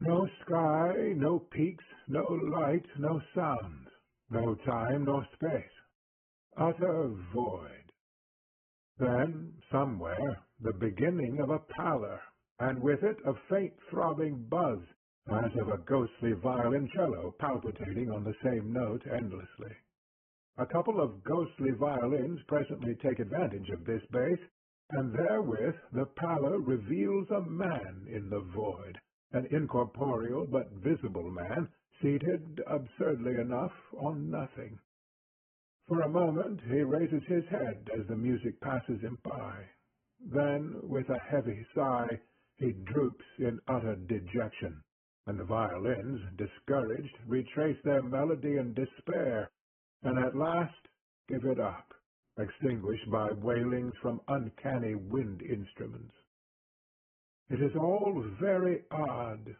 No sky, no peaks, no light, no sound, no time nor space. Utter void. Then, somewhere, the beginning of a pallor, and with it a faint throbbing buzz, as of a ghostly violoncello palpitating on the same note endlessly. A couple of ghostly violins presently take advantage of this bass, and therewith the pallor reveals a man in the void, an incorporeal but visible man, seated, absurdly enough, on nothing. For a moment he raises his head as the music passes him by. Then, with a heavy sigh, he droops in utter dejection, and the violins, discouraged, retrace their melody in despair, and at last give it up, extinguished by wailings from uncanny wind instruments. It is all very odd.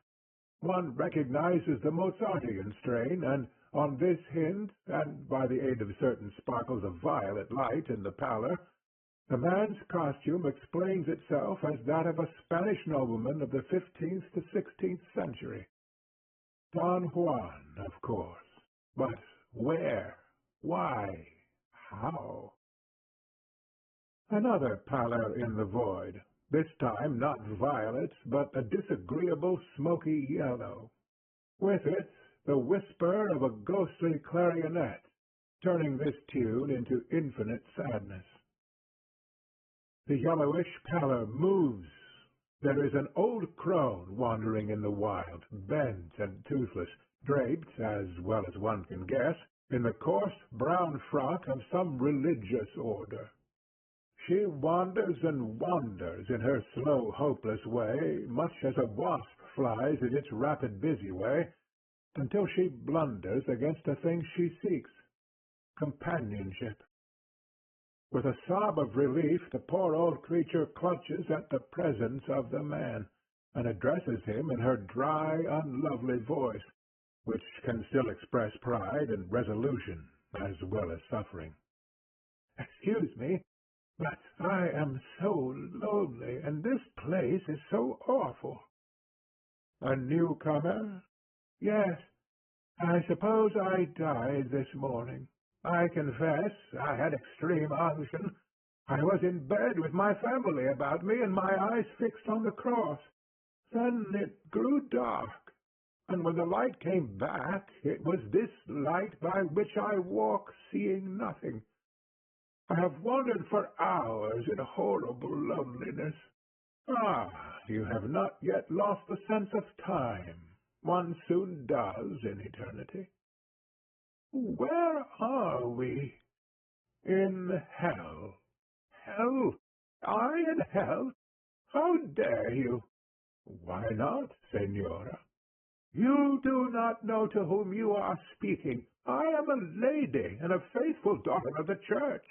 One recognizes the Mozartian strain, and on this hint, and by the aid of certain sparkles of violet light in the pallor, the man's costume explains itself as that of a Spanish nobleman of the 15th to 16th century. Don Juan, of course. But where? Why? How? Another pallor in the void, this time not violet, but a disagreeable smoky yellow. With it, the whisper of a ghostly clarionet, turning this tune into infinite sadness. The yellowish pallor moves. There is an old crone wandering in the wild, bent and toothless, draped, as well as one can guess, in the coarse brown frock of some religious order. She wanders and wanders in her slow, hopeless way, much as a wasp flies in its rapid, busy way, until she blunders against a thing she seeks, companionship. With a sob of relief, the poor old creature clutches at the presence of the man, and addresses him in her dry, unlovely voice, which can still express pride and resolution, as well as suffering. "Excuse me, but I am so lonely, and this place is so awful." "A newcomer?" "Yes. I suppose I died this morning. I confess I had extreme unction. I was in bed with my family about me and my eyes fixed on the cross. Then it grew dark, and when the light came back, it was this light by which I walk, seeing nothing. I have wandered for hours in horrible loneliness. Ah, you have not yet lost the sense of time. One soon does in eternity. Where are we? In hell. Hell? I in hell? How dare you? Why not, Senora? You do not know to whom you are speaking. I am a lady and a faithful daughter of the church.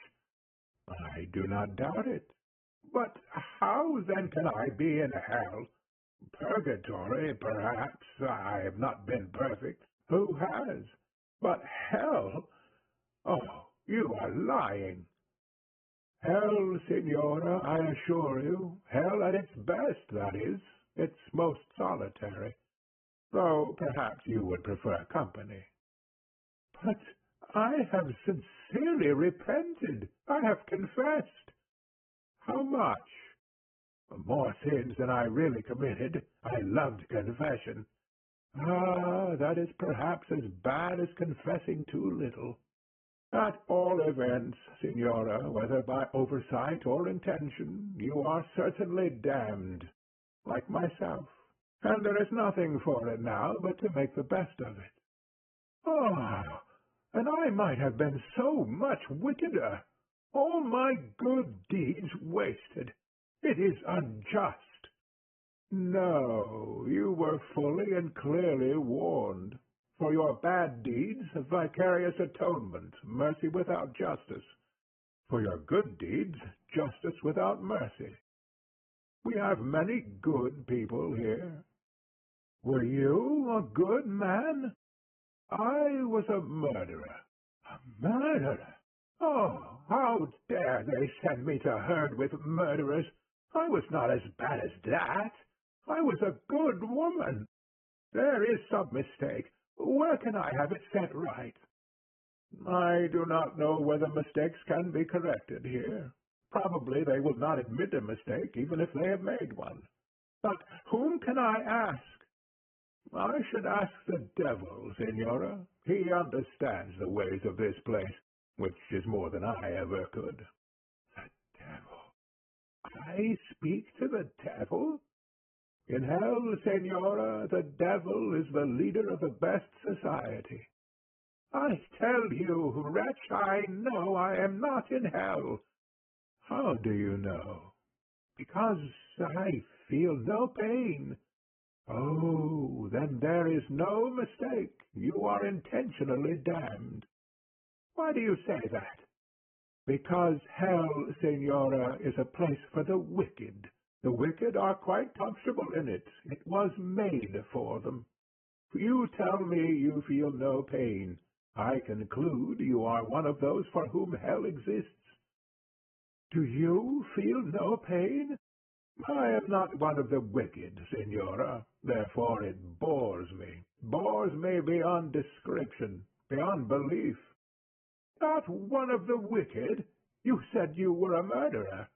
I do not doubt it. But how then can I be in hell? Purgatory, perhaps. I have not been perfect. Who has? But hell? Oh, you are lying. Hell, Signora, I assure you, hell at its best, that is, its most solitary, though perhaps you would prefer company. But I have sincerely repented. I have confessed. How much? More sins than I really committed. I loved confession. Ah, that is perhaps as bad as confessing too little. At all events, Signora, whether by oversight or intention, you are certainly damned, like myself, and there is nothing for it now but to make the best of it. Ah, and I might have been so much wickeder. All my good deeds wasted. It is unjust. No, you were fully and clearly warned. For your bad deeds, vicarious atonement, mercy without justice. For your good deeds, justice without mercy. We have many good people here. Were you a good man? I was a murderer. A murderer? Oh, how dare they send me to herd with murderers? I was not as bad as that. I was a good woman. There is some mistake. Where can I have it set right? I do not know whether mistakes can be corrected here. Probably they will not admit a mistake, even if they have made one. But whom can I ask? I should ask the devil, Senora. He understands the ways of this place, which is more than I ever could. The devil? I speak to the devil? In hell, Senora, the devil is the leader of the best society. I tell you, wretch, I know I am not in hell. How do you know? Because I feel no pain. Oh, then there is no mistake. You are intentionally damned. Why do you say that? Because hell, Senora, is a place for the wicked. The wicked are quite comfortable in it. It was made for them. You tell me you feel no pain. I conclude you are one of those for whom hell exists. Do you feel no pain? I am not one of the wicked, Senora. Therefore it bores me beyond description, beyond belief. Not one of the wicked? You said you were a murderer.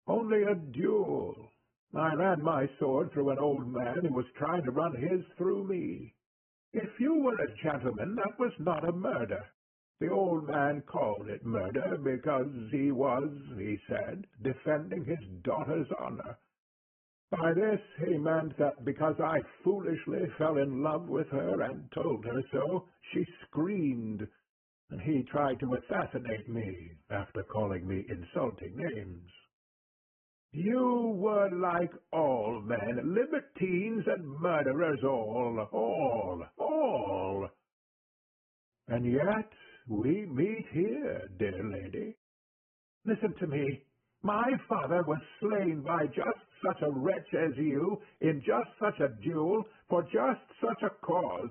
Only a duel. I ran my sword through an old man who was trying to run his through me. If you were a gentleman, that was not a murder. The old man called it murder because he was, he said, defending his daughter's honor. By this he meant that because I foolishly fell in love with her and told her so, she screamed, and he tried to assassinate me after calling me insulting names. You were like all men, libertines and murderers all. And yet we meet here, dear lady. Listen to me. My father was slain by just such a wretch as you, in just such a duel, for just such a cause.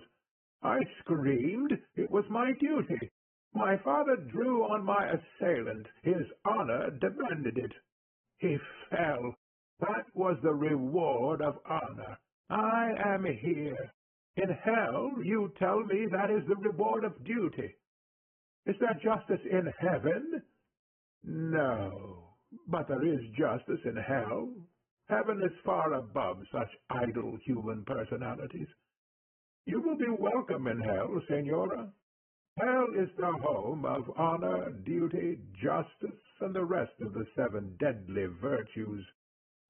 I screamed. It was my duty. My father drew on my assailant. His honor demanded it. He fell. That was the reward of honor. I am here. In hell, you tell me that is the reward of duty. Is there justice in heaven? No, but there is justice in hell. Heaven is far above such idle human personalities. You will be welcome in hell, Senora. Hell is the home of honor, duty, justice, and the rest of the 7 deadly virtues.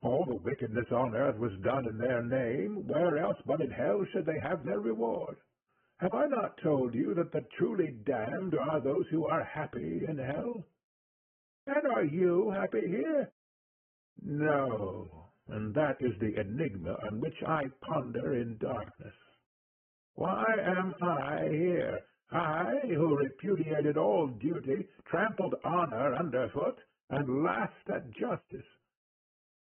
All the wickedness on earth was done in their name. Where else but in hell should they have their reward? Have I not told you that the truly damned are those who are happy in hell? And are you happy here? No, and that is the enigma on which I ponder in darkness. Why am I here? I, who repudiated all duty, trampled honor underfoot, and laughed at justice.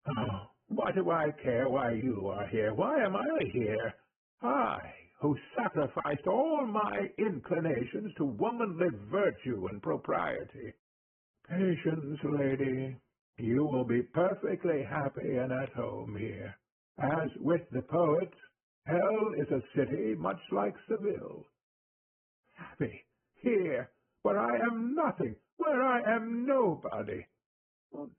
Oh, what do I care why you are here? Why am I here? I, who sacrificed all my inclinations to womanly virtue and propriety. Patience, lady. You will be perfectly happy and at home here. As with the poet, hell is a city much like Seville. Happy here, where I am nothing, where I am nobody.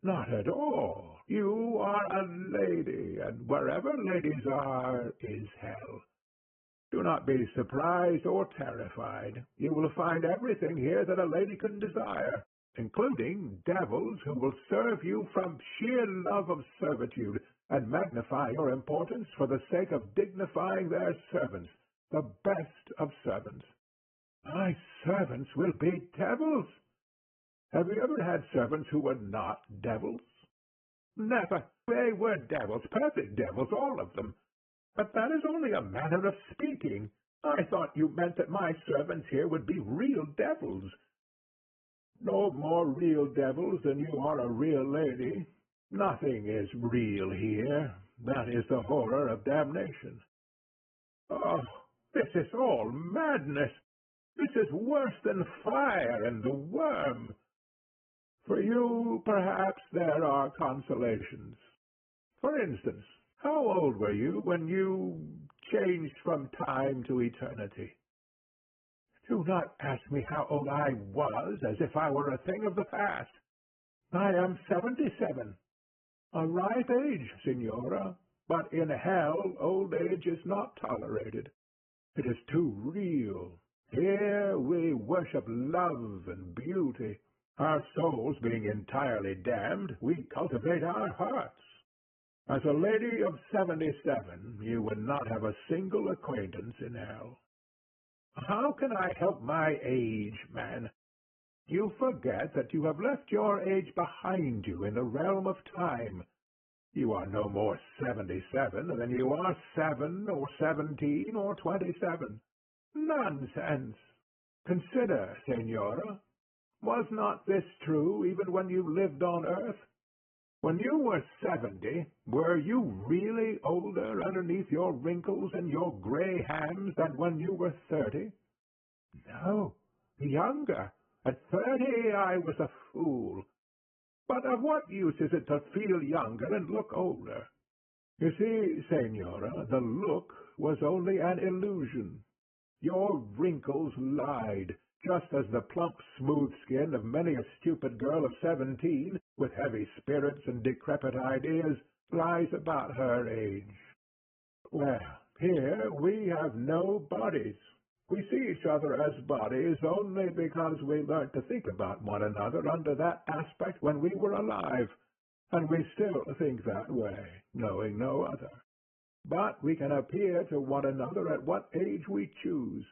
Not at all. You are a lady, and wherever ladies are is hell. Do not be surprised or terrified. You will find everything here that a lady can desire, including devils who will serve you from sheer love of servitude and magnify your importance for the sake of dignifying their servants, the best of servants. My servants will be devils. Have you ever had servants who were not devils? Never. They were devils, perfect devils, all of them. But that is only a manner of speaking. I thought you meant that my servants here would be real devils. No more real devils than you are a real lady. Nothing is real here. That is the horror of damnation. Oh, this is all madness. This is worse than fire and the worm. For you, perhaps, there are consolations. For instance, how old were you when you changed from time to eternity. Do not ask me how old I was, as if I were a thing of the past. I am 77. A ripe age, Signora, but in hell old age is not tolerated. It is too real. Here we worship love and beauty. Our souls being entirely damned, we cultivate our hearts. As a lady of 77, you would not have a single acquaintance in hell. How can I help my age, man? You forget that you have left your age behind you in the realm of time. You are no more 77 than you are 7 or 17 or 27. Nonsense! Consider, Senora, was not this true even when you lived on earth? When you were 70, were you really older underneath your wrinkles and your gray hairs than when you were 30? No, younger. At 30 I was a fool. But of what use is it to feel younger and look older? You see, Senora, the look was only an illusion. Your wrinkles lied, just as the plump, smooth skin of many a stupid girl of 17, with heavy spirits and decrepit ideas, lies about her age. Well, here we have no bodies. We see each other as bodies only because we learned to think about one another under that aspect when we were alive, and we still think that way, knowing no other. But we can appear to one another at what age we choose.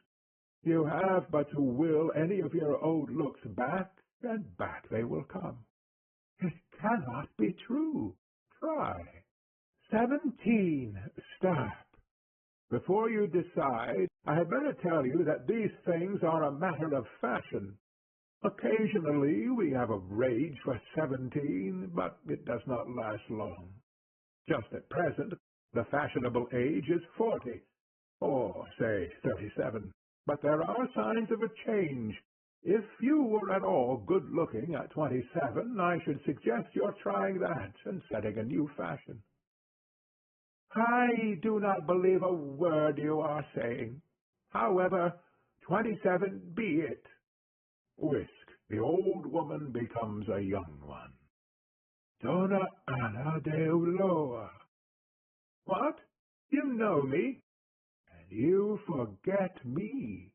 You have but to will any of your old looks back, and back they will come. It cannot be true. Try. 17. Stop. Before you decide, I had better tell you that these things are a matter of fashion. Occasionally we have a rage for 17, but it does not last long. Just at present, the fashionable age is 40, or say 37. But there are signs of a change. If you were at all good-looking at 27, I should suggest your trying that and setting a new fashion. I do not believe a word you are saying. However, 27 be it. Whisk, the old woman becomes a young one. Donna Anna de Ulloa. What? You know me? And you forget me.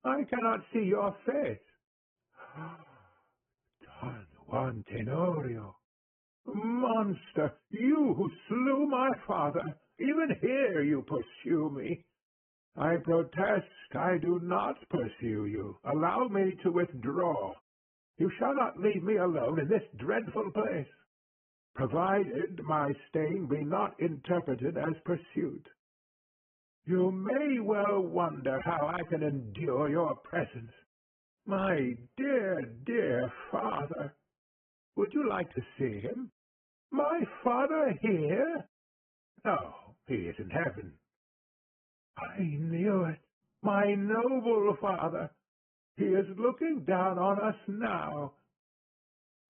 I cannot see your face. Don Juan Tenorio. Monster, you who slew my father, even here you pursue me. I protest I do not pursue you. Allow me to withdraw. You shall not leave me alone in this dreadful place, provided my staying be not interpreted as pursuit. You may well wonder how I can endure your presence. My dear, dear father. Would you like to see him? My father here? No, he is in heaven. I knew it. My noble father. He is looking down on us now.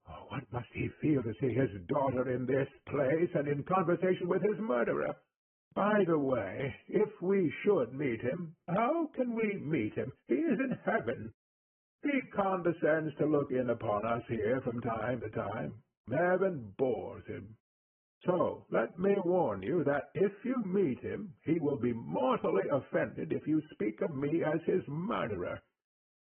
Oh, what must he feel to see his daughter in this place and in conversation with his murderer? By the way, if we should meet him, how can we meet him? He is in heaven. He condescends to look in upon us here from time to time. Heaven bores him. So let me warn you that if you meet him, he will be mortally offended if you speak of me as his murderer.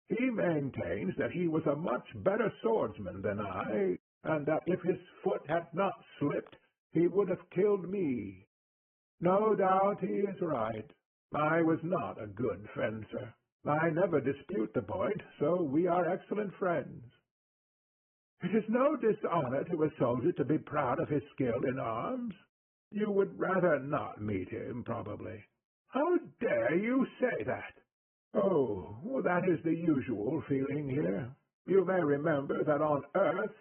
He maintains that he was a much better swordsman than I, and that if his foot had not slipped, he would have killed me. No doubt he is right. I was not a good fencer. I never dispute the point, so we are excellent friends. It is no dishonor to a soldier to be proud of his skill in arms. You would rather not meet him, probably. How dare you say that? Oh, well, that is the usual feeling here. You may remember that on earth,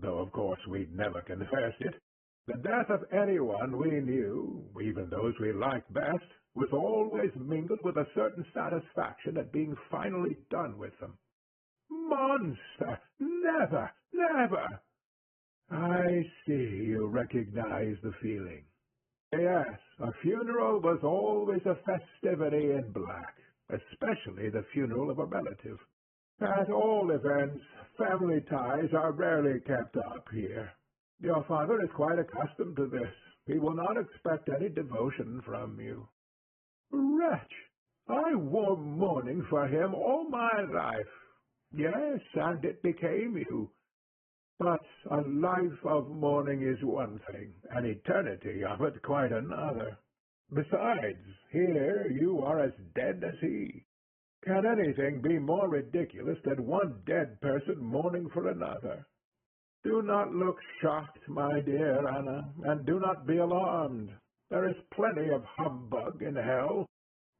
though of course we'd never confessed it, the death of anyone we knew, even those we liked best, was always mingled with a certain satisfaction at being finally done with them. Monster! Never! Never! I see you recognize the feeling. Yes, a funeral was always a festivity in black, especially the funeral of a relative. At all events, family ties are rarely kept up here. Your father is quite accustomed to this. He will not expect any devotion from you. Wretch! I wore mourning for him all my life. Yes, and it became you. But a life of mourning is one thing, an eternity of it quite another. Besides, here you are as dead as he. Can anything be more ridiculous than one dead person mourning for another? Do not look shocked, my dear Anna, and do not be alarmed. There is plenty of humbug in hell.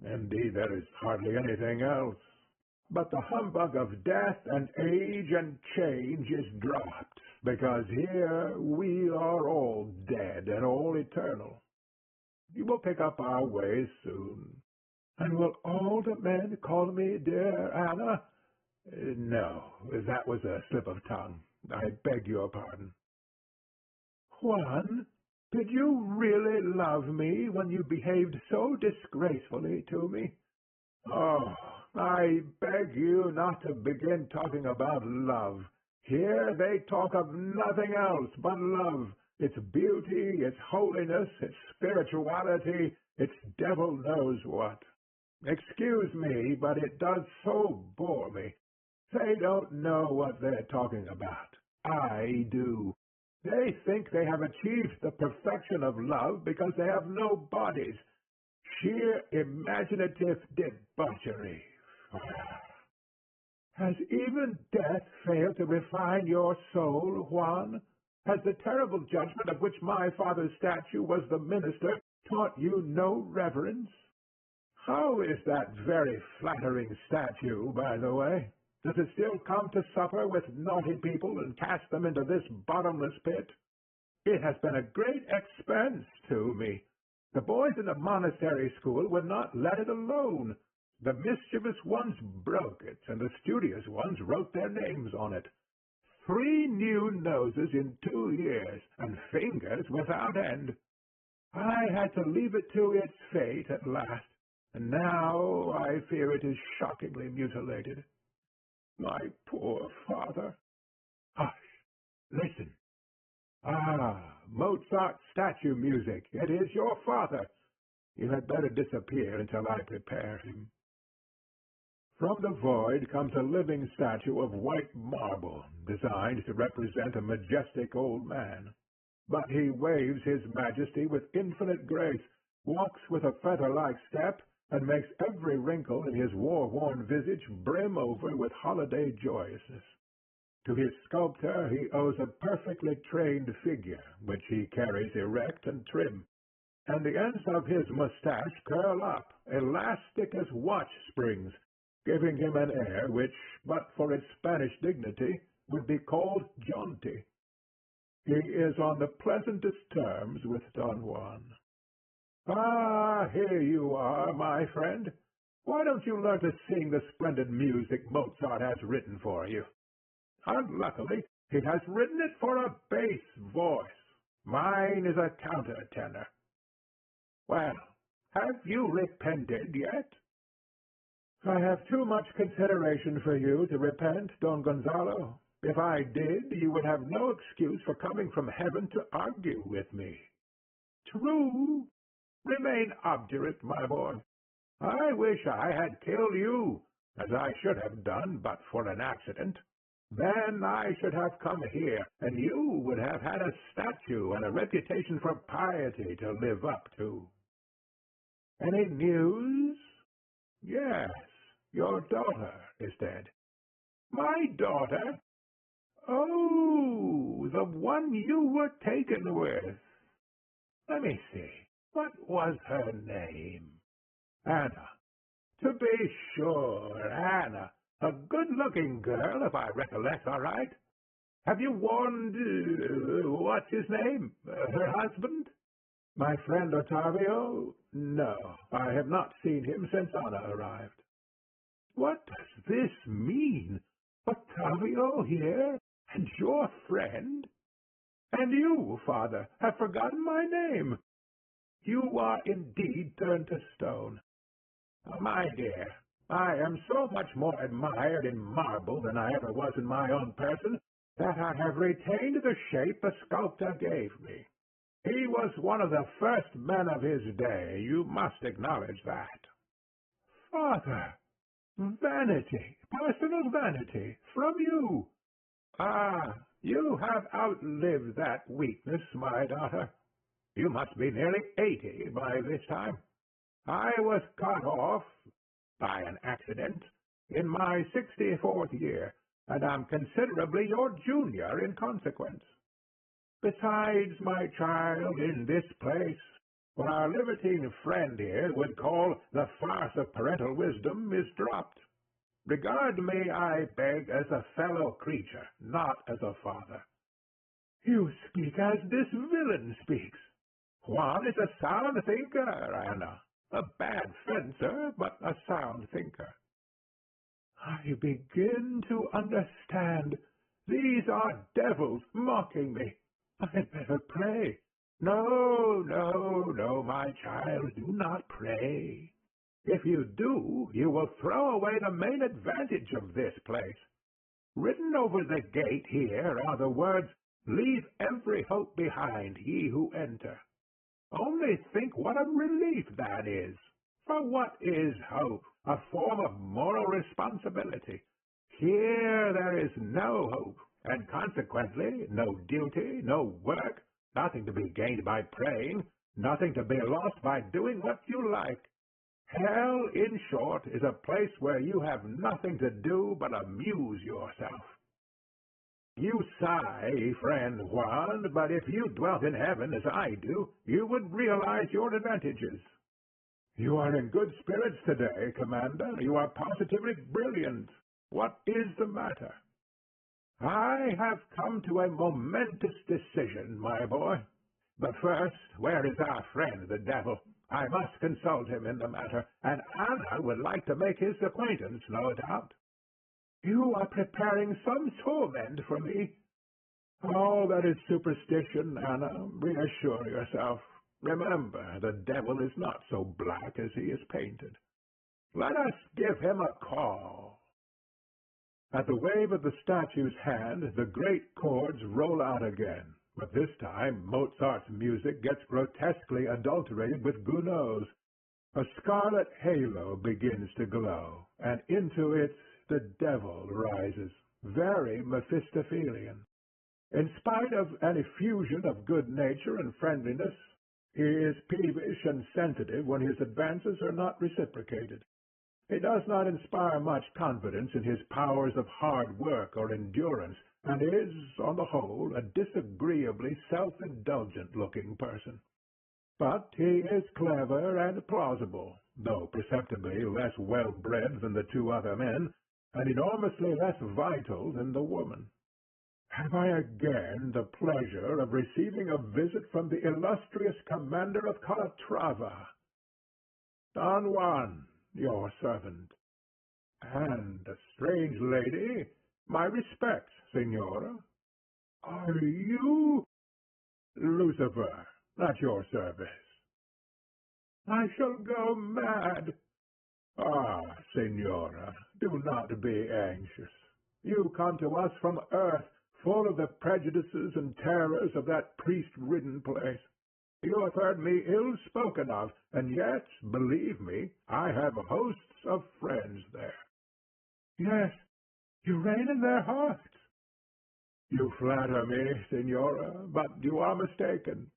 Indeed, there is hardly anything else. But the humbug of death and age and change is dropped, because here we are all dead and all eternal. You will pick up our ways soon. And will all the men call me dear Anna? No, that was a slip of tongue. I beg your pardon. Juan, did you really love me when you behaved so disgracefully to me? Oh, I beg you not to begin talking about love. Here they talk of nothing else but love, its beauty, its holiness, its spirituality, its devil knows what. Excuse me, but it does so bore me. They don't know what they're talking about. I do. They think they have achieved the perfection of love because they have no bodies. Sheer imaginative debauchery. Has even death failed to refine your soul, Juan? Has the terrible judgment of which my father's statue was the minister taught you no reverence? How is that very flattering statue, by the way? Does it still come to supper with naughty people and cast them into this bottomless pit? It has been a great expense to me. The boys in the monastery school would not let it alone. The mischievous ones broke it, and the studious ones wrote their names on it. 3 new noses in 2 years, and fingers without end. I had to leave it to its fate at last, and now I fear it is shockingly mutilated. My poor father. Hush! Listen! Ah, Mozart's statue music. It is your father. You had better disappear until I prepare him. From the void comes a living statue of white marble, designed to represent a majestic old man. But he waves his majesty with infinite grace, walks with a feather-like step, and makes every wrinkle in his war-worn visage brim over with holiday joyousness. To his sculptor he owes a perfectly trained figure, which he carries erect and trim, and the ends of his mustache curl up, elastic as watch springs, giving him an air which, but for its Spanish dignity, would be called jaunty. He is on the pleasantest terms with Don Juan. Ah, here you are, my friend. Why don't you learn to sing the splendid music Mozart has written for you? Unluckily, he has written it for a bass voice. Mine is a countertenor. Well, have you repented yet? I have too much consideration for you to repent, Don Gonzalo. If I did, you would have no excuse for coming from heaven to argue with me. True. Remain obdurate, my boy. I wish I had killed you, as I should have done but for an accident. Then I should have come here, and you would have had a statue and a reputation for piety to live up to. Any news? Yes, your daughter is dead. My daughter? Oh, the one you were taken with. Let me see. What was her name? Anna. To be sure, Anna. A good-looking girl, if I recollect aright. Have you warned, what's his name, her husband? My friend Ottavio? No, I have not seen him since Anna arrived. What does this mean? Ottavio here? And your friend? And you, father, have forgotten my name. You are indeed turned to stone. My dear, I am so much more admired in marble than I ever was in my own person, that I have retained the shape the sculptor gave me. He was one of the first men of his day, you must acknowledge that. Father, vanity, personal vanity, from you. Ah, you have outlived that weakness, my daughter. You must be nearly 80 by this time. I was cut off, by an accident, in my 64th year, and am considerably your junior in consequence. Besides, my child, in this place, what our libertine friend here would call the farce of parental wisdom is dropped. Regard me, I beg, as a fellow creature, not as a father. You speak as this villain speaks. Juan is a sound thinker, Anna. A bad fencer, but a sound thinker. I begin to understand. These are devils mocking me. I had better pray. No, no, no, my child, do not pray. If you do, you will throw away the main advantage of this place. Written over the gate here are the words, "Leave every hope behind, ye who enter." Only think what a relief that is. For what is hope? A form of moral responsibility. Here there is no hope, and consequently no duty, no work, nothing to be gained by praying, nothing to be lost by doing what you like. Hell, in short, is a place where you have nothing to do but amuse yourself. You sigh, friend Juan, but if you dwelt in heaven as I do, you would realize your advantages. You are in good spirits today, Commander. You are positively brilliant. What is the matter? I have come to a momentous decision, my boy. But first, where is our friend, the devil? I must consult him in the matter, and Anna would like to make his acquaintance, no doubt. You are preparing some torment for me. Oh, that is superstition, Anna. Reassure yourself. Remember, the devil is not so black as he is painted. Let us give him a call. At the wave of the statue's hand, the great chords roll out again, but this time Mozart's music gets grotesquely adulterated with Gounod's. A scarlet halo begins to glow, and into it the devil rises, very Mephistophelian. In spite of an effusion of good nature and friendliness, he is peevish and sensitive when his advances are not reciprocated. He does not inspire much confidence in his powers of hard work or endurance, and is, on the whole, a disagreeably self-indulgent-looking person. But he is clever and plausible, though perceptibly less well-bred than the two other men, and enormously less vital than the woman. Have I again the pleasure of receiving a visit from the illustrious commander of Calatrava? Don Juan, your servant. And a strange lady, my respects, Signora. Are you Lucifer, at your service? I shall go mad. Ah, Signora, do not be anxious. You come to us from earth, full of the prejudices and terrors of that priest-ridden place. You have heard me ill spoken of, and yet, believe me, I have hosts of friends there. Yes, you reign in their hearts. You flatter me, Signora, but you are mistaken.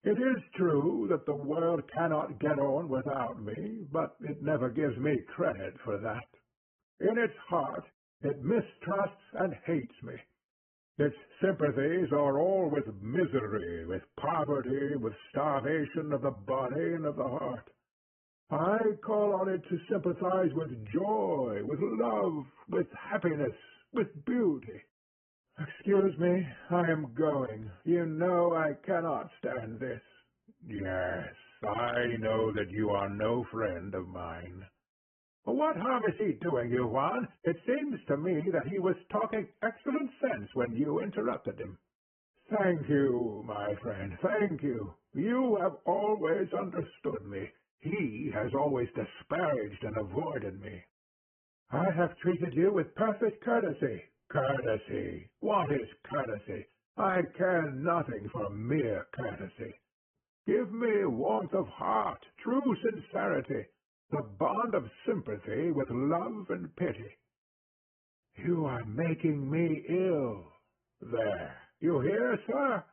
It is true that the world cannot get on without me, but it never gives me credit for that. In its heart, it mistrusts and hates me. Its sympathies are all with misery, with poverty, with starvation of the body and of the heart. I call on it to sympathize with joy, with love, with happiness, with beauty. Excuse me, I am going. You know I cannot stand this. Yes, I know that you are no friend of mine. What harm is he doing you, Juan? It seems to me that he was talking excellent sense when you interrupted him. Thank you, my friend, thank you. You have always understood me. He has always disparaged and avoided me. I have treated you with perfect courtesy. Courtesy? What is courtesy? I care nothing for mere courtesy. Give me warmth of heart, true sincerity, the bond of sympathy with love and pity. You are making me ill. There, you hear, sir?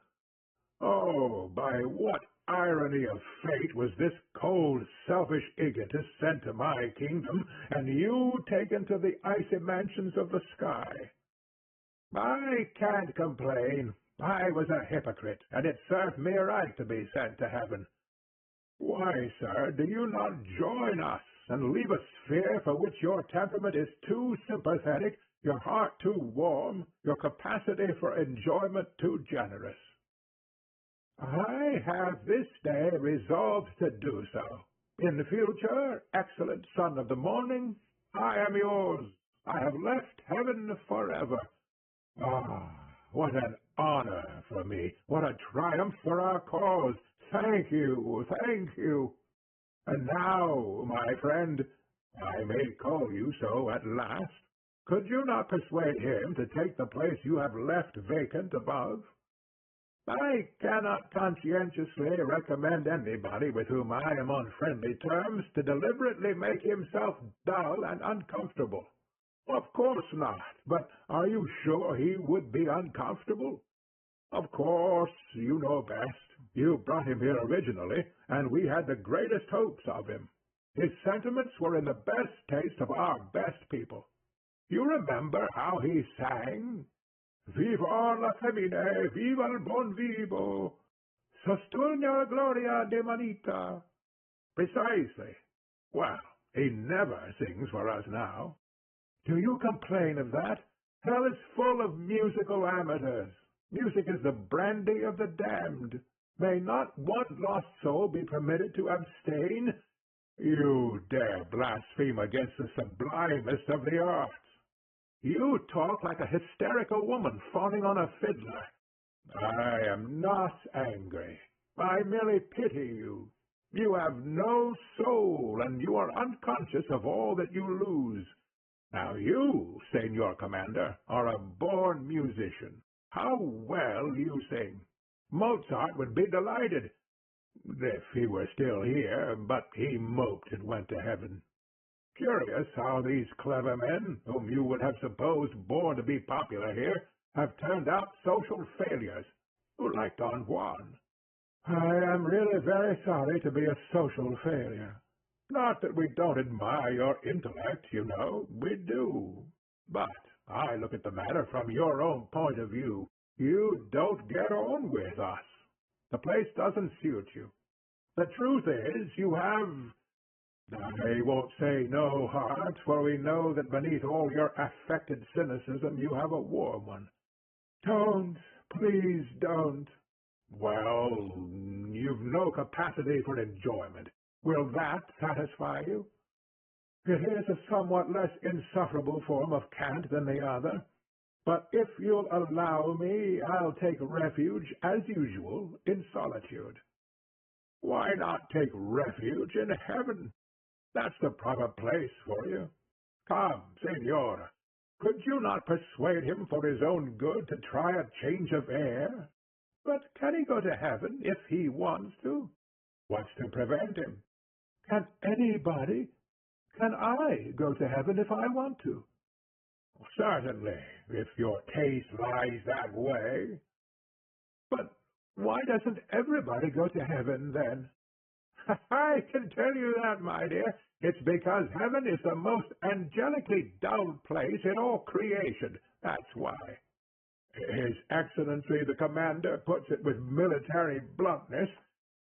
Oh, by what irony of fate was this cold, selfish egotist sent to my kingdom, and you taken to the icy mansions of the sky? I can't complain. I was a hypocrite, and it served me right to be sent to heaven. Why, sir, do you not join us and leave a sphere for which your temperament is too sympathetic, your heart too warm, your capacity for enjoyment too generous? I have this day resolved to do so. In the future, excellent son of the morning, I am yours. I have left heaven forever. Ah, what an honor for me! What a triumph for our cause! Thank you, thank you. And now, my friend, I may call you so at last, could you not persuade him to take the place you have left vacant above? I cannot conscientiously recommend anybody with whom I am on friendly terms to deliberately make himself dull and uncomfortable. Of course not, but are you sure he would be uncomfortable? Of course, you know best. You brought him here originally, and we had the greatest hopes of him. His sentiments were in the best taste of our best people. You remember how he sang? Viva la femmine, viva il bon vivo, sostegna gloria de manita. Precisely. Well, he never sings for us now. Do you complain of that? Hell is full of musical amateurs. Music is the brandy of the damned. May not one lost soul be permitted to abstain? You dare blaspheme against the sublimest of the arts. You talk like a hysterical woman fawning on a fiddler. I am not angry. I merely pity you. You have no soul, and you are unconscious of all that you lose. Now you, Senor Commander, are a born musician. How well you sing! Mozart would be delighted, if he were still here, but he moped and went to heaven. Curious how these clever men, whom you would have supposed born to be popular here, have turned out social failures, like Don Juan. I am really very sorry to be a social failure. Not that we don't admire your intellect, you know, we do. But I look at the matter from your own point of view. You don't get on with us. The place doesn't suit you. The truth is, you have, I won't say no heart, for we know that beneath all your affected cynicism you have a warm one. Don't, please don't. Well, you've no capacity for enjoyment. Will that satisfy you? It is a somewhat less insufferable form of cant than the other, but if you'll allow me, I'll take refuge, as usual, in solitude. Why not take refuge in heaven? That's the proper place for you. Come, Senora, could you not persuade him for his own good to try a change of air? But can he go to heaven if he wants to? What's to prevent him? Can anybody? Can I go to heaven if I want to? Certainly, if your taste lies that way. But why doesn't everybody go to heaven then? I can tell you that, my dear. It's because heaven is the most angelically dull place in all creation. That's why. His Excellency the Commander puts it with military bluntness,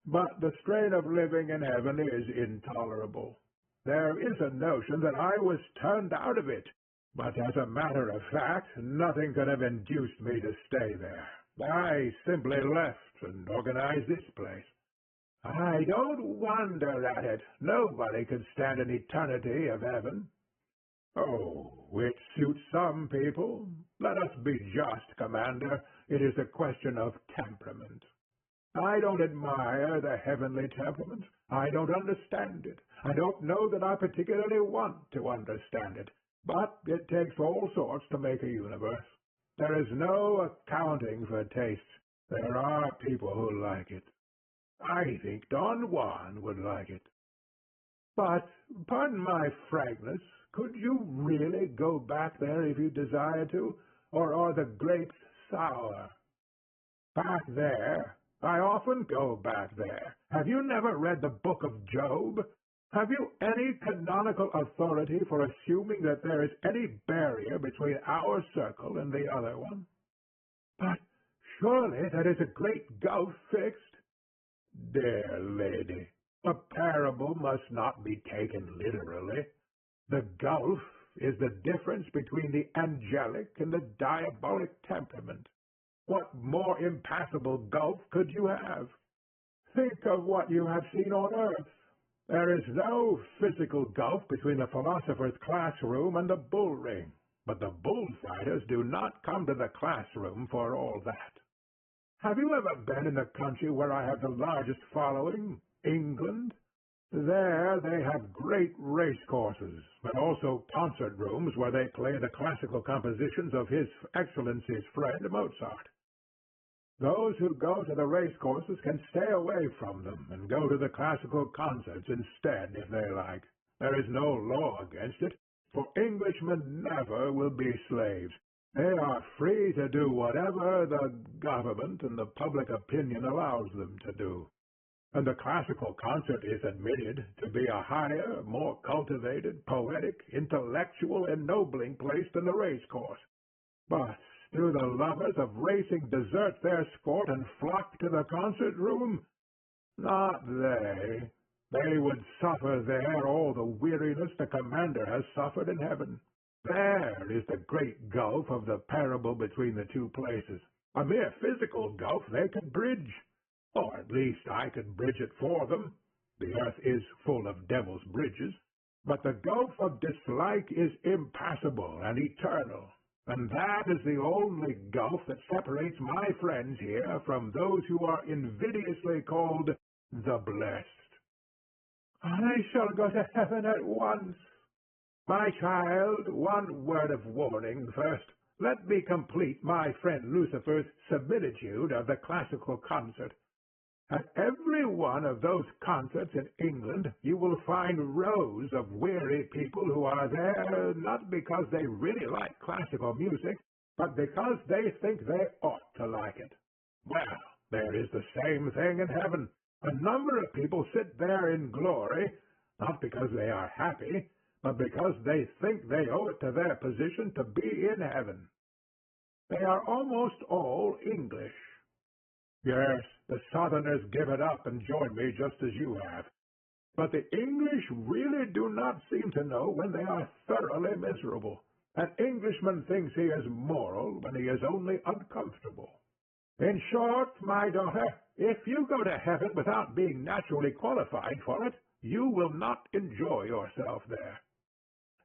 but the strain of living in heaven is intolerable. There is a notion that I was turned out of it, but as a matter of fact, nothing could have induced me to stay there. I simply left and organized this place. I don't wonder at it. Nobody could stand an eternity of heaven. Oh, it suits some people. Let us be just, Commander. It is a question of temperament. I don't admire the heavenly temperament. I don't understand it. I don't know that I particularly want to understand it. But it takes all sorts to make a universe. There is no accounting for tastes. There are people who like it. I think Don Juan would like it. But, pardon my frankness, could you really go back there if you desire to? Or are the grapes sour? Back there? I often go back there. Have you never read the book of Job? Have you any canonical authority for assuming that there is any barrier between our circle and the other one? But surely that is a great gulf fixed. Dear lady, a parable must not be taken literally. The gulf is the difference between the angelic and the diabolic temperament. What more impassable gulf could you have? Think of what you have seen on earth. There is no physical gulf between the philosopher's classroom and the bull ring, but the bullfighters do not come to the classroom for all that. Have you ever been in the country where I have the largest following, England? There they have great race courses, but also concert rooms where they play the classical compositions of His Excellency's friend Mozart. Those who go to the race courses can stay away from them and go to the classical concerts instead if they like. There is no law against it, for Englishmen never will be slaves. They are free to do whatever the government and the public opinion allows them to do. And the classical concert is admitted to be a higher, more cultivated, poetic, intellectual, ennobling place than the race course. But do the lovers of racing desert their sport and flock to the concert room? Not they. They would suffer there all the weariness the commander has suffered in heaven. There is the great gulf of the parable between the two places. A mere physical gulf they could bridge. Or at least I could bridge it for them. The earth is full of devil's bridges. But the gulf of dislike is impassable and eternal. And that is the only gulf that separates my friends here from those who are invidiously called the blessed. I shall go to heaven at once. My child, one word of warning first. Let me complete my friend Lucifer's similitude of the classical concert. At every one of those concerts in England you will find rows of weary people who are there not because they really like classical music, but because they think they ought to like it. Well, there is the same thing in heaven. A number of people sit there in glory, not because they are happy, but because they think they owe it to their position to be in heaven. They are almost all English. Yes, the Southerners give it up and join me just as you have. But the English really do not seem to know when they are thoroughly miserable. An Englishman thinks he is moral when he is only uncomfortable. In short, my daughter, if you go to heaven without being naturally qualified for it, you will not enjoy yourself there.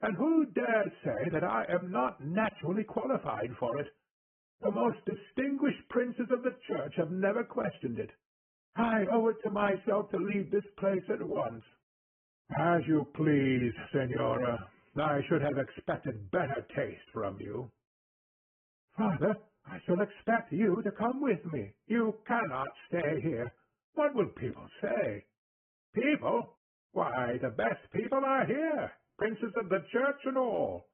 And who dares say that I am not naturally qualified for it? The most distinguished princes of the church have never questioned it. I owe it to myself to leave this place at once. As you please, Senora. I should have expected better taste from you. Father, I shall expect you to come with me. You cannot stay here. What will people say? People? Why, the best people are here, princes of the church and all.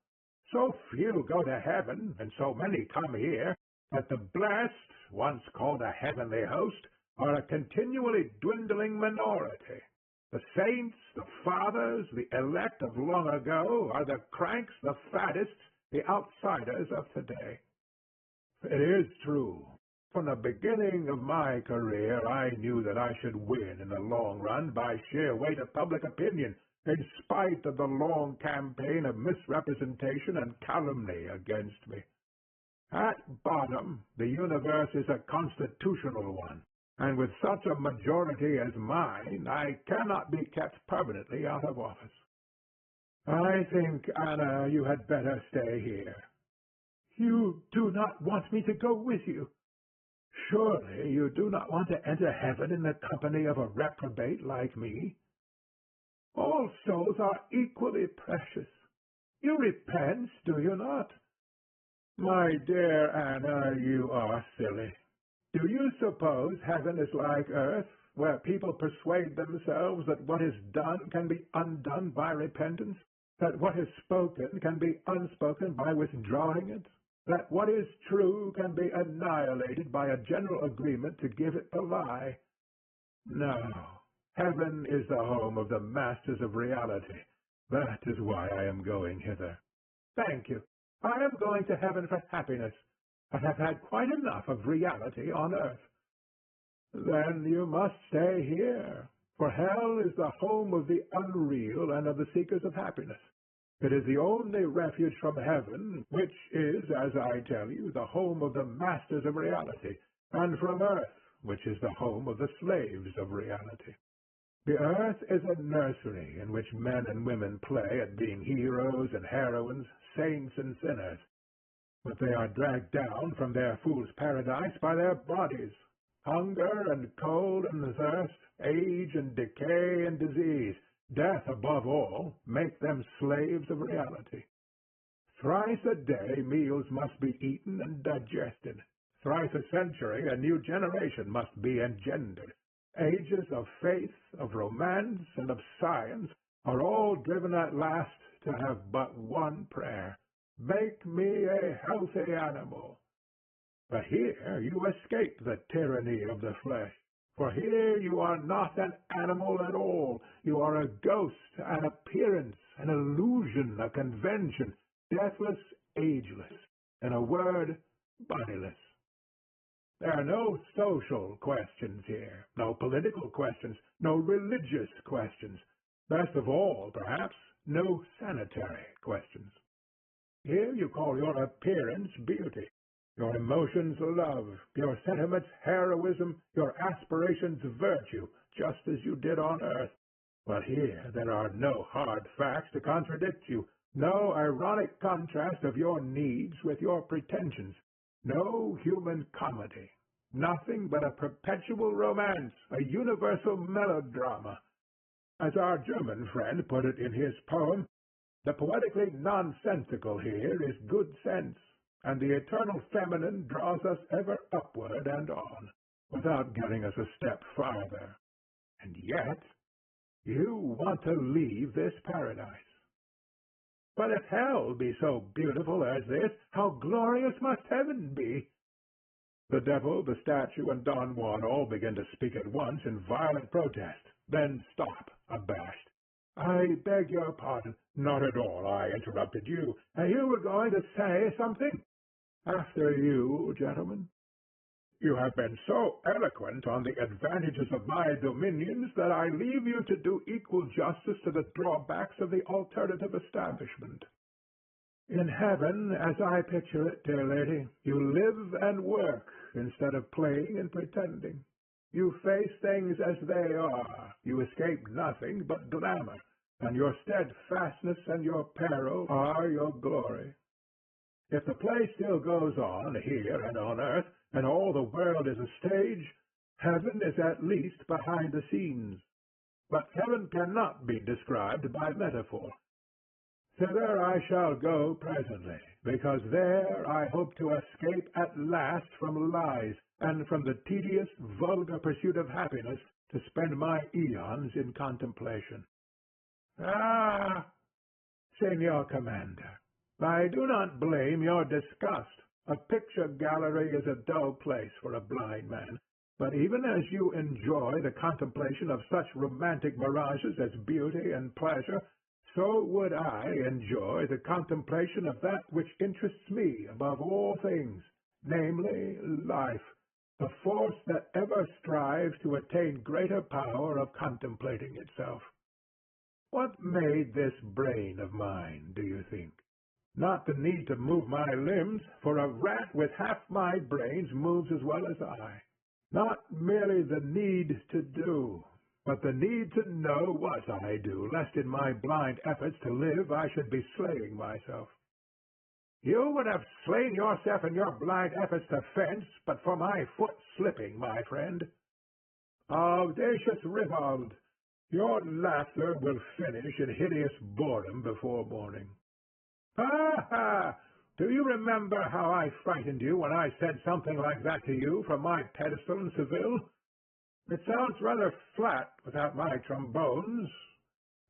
So few go to heaven, and so many come here, that the blessed, once called a heavenly host, are a continually dwindling minority. The saints, the fathers, the elect of long ago are the cranks, the faddists, the outsiders of today. It is true. From the beginning of my career, I knew that I should win in the long run by sheer weight of public opinion, in spite of the long campaign of misrepresentation and calumny against me. At bottom, the universe is a constitutional one, and with such a majority as mine, I cannot be kept permanently out of office. I think, Anna, you had better stay here. You do not want me to go with you. Surely you do not want to enter heaven in the company of a reprobate like me? All souls are equally precious. You repent, do you not? My dear Anna, you are silly. Do you suppose heaven is like earth, where people persuade themselves that what is done can be undone by repentance, that what is spoken can be unspoken by withdrawing it, that what is true can be annihilated by a general agreement to give it the lie? No, heaven is the home of the masters of reality. That is why I am going hither. Thank you. I am going to heaven for happiness. I have had quite enough of reality on earth. Then you must stay here, for hell is the home of the unreal and of the seekers of happiness. It is the only refuge from heaven, which is, as I tell you, the home of the masters of reality, and from earth, which is the home of the slaves of reality. The earth is a nursery in which men and women play at being heroes and heroines, saints and sinners. But they are dragged down from their fool's paradise by their bodies. Hunger and cold and thirst, age and decay and disease, death above all, make them slaves of reality. Thrice a day meals must be eaten and digested. Thrice a century a new generation must be engendered. Ages of faith, of romance, and of science are all driven at last to have but one prayer: make me a healthy animal. But here you escape the tyranny of the flesh, for here you are not an animal at all. You are a ghost, an appearance, an illusion, a convention, deathless, ageless, in a word, bodiless. There are no social questions here, no political questions, no religious questions. Best of all, perhaps, no sanitary questions. Here you call your appearance beauty, your emotions love, your sentiments heroism, your aspirations virtue, just as you did on earth. But here there are no hard facts to contradict you, no ironic contrast of your needs with your pretensions, no human comedy, nothing but a perpetual romance, a universal melodrama. As our German friend put it in his poem, the poetically nonsensical here is good sense, and the eternal feminine draws us ever upward and on, without getting us a step farther. And yet, you want to leave this paradise. But if hell be so beautiful as this, how glorious must heaven be? The devil, the statue, and Don Juan all begin to speak at once in violent protest, then stop, abashed. I beg your pardon. Not at all. I interrupted you. You were going to say something? After you, gentlemen. You have been so eloquent on the advantages of my dominions that I leave you to do equal justice to the drawbacks of the alternative establishment. In heaven, as I picture it, dear lady, you live and work instead of playing and pretending. You face things as they are. You escape nothing but glamour, and your steadfastness and your peril are your glory. If the play still goes on here and on earth, and all the world is a stage, heaven is at least behind the scenes. But heaven cannot be described by metaphor. Thither I shall go presently, because there I hope to escape at last from lies, and from the tedious, vulgar pursuit of happiness, to spend my eons in contemplation. Ah, Senor Commander, I do not blame your disgust. A picture gallery is a dull place for a blind man, but even as you enjoy the contemplation of such romantic mirages as beauty and pleasure, so would I enjoy the contemplation of that which interests me above all things, namely life, the force that ever strives to attain greater power of contemplating itself. What made this brain of mine, do you think? Not the need to move my limbs, for a rat with half my brains moves as well as I. Not merely the need to do, but the need to know what I do, lest in my blind efforts to live I should be slaying myself. You would have slain yourself in your blind efforts to fence, but for my foot slipping, my friend. Audacious Ribald, your laughter will finish in hideous boredom before morning. Ha ha! Do you remember how I frightened you when I said something like that to you from my pedestal in Seville? It sounds rather flat without my trombones.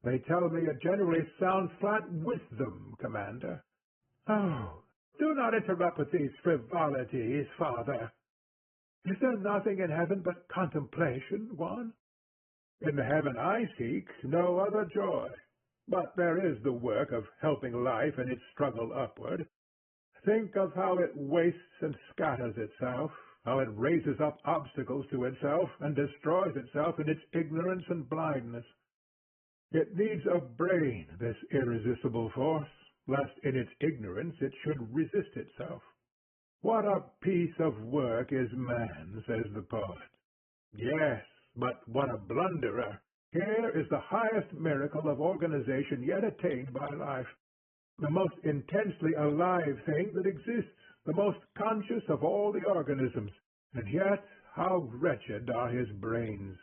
They tell me it generally sounds flat with them, Commander. Oh, do not interrupt with these frivolities, Father. Is there nothing in heaven but contemplation, Juan? In the heaven I seek no other joy, but there is the work of helping life in its struggle upward. Think of how it wastes and scatters itself, how it raises up obstacles to itself and destroys itself in its ignorance and blindness. It needs a brain, this irresistible force, lest in its ignorance it should resist itself. What a piece of work is man, says the poet. Yes, but what a blunderer! Here is the highest miracle of organization yet attained by life, the most intensely alive thing that exists, the most conscious of all the organisms, and yet how wretched are his brains!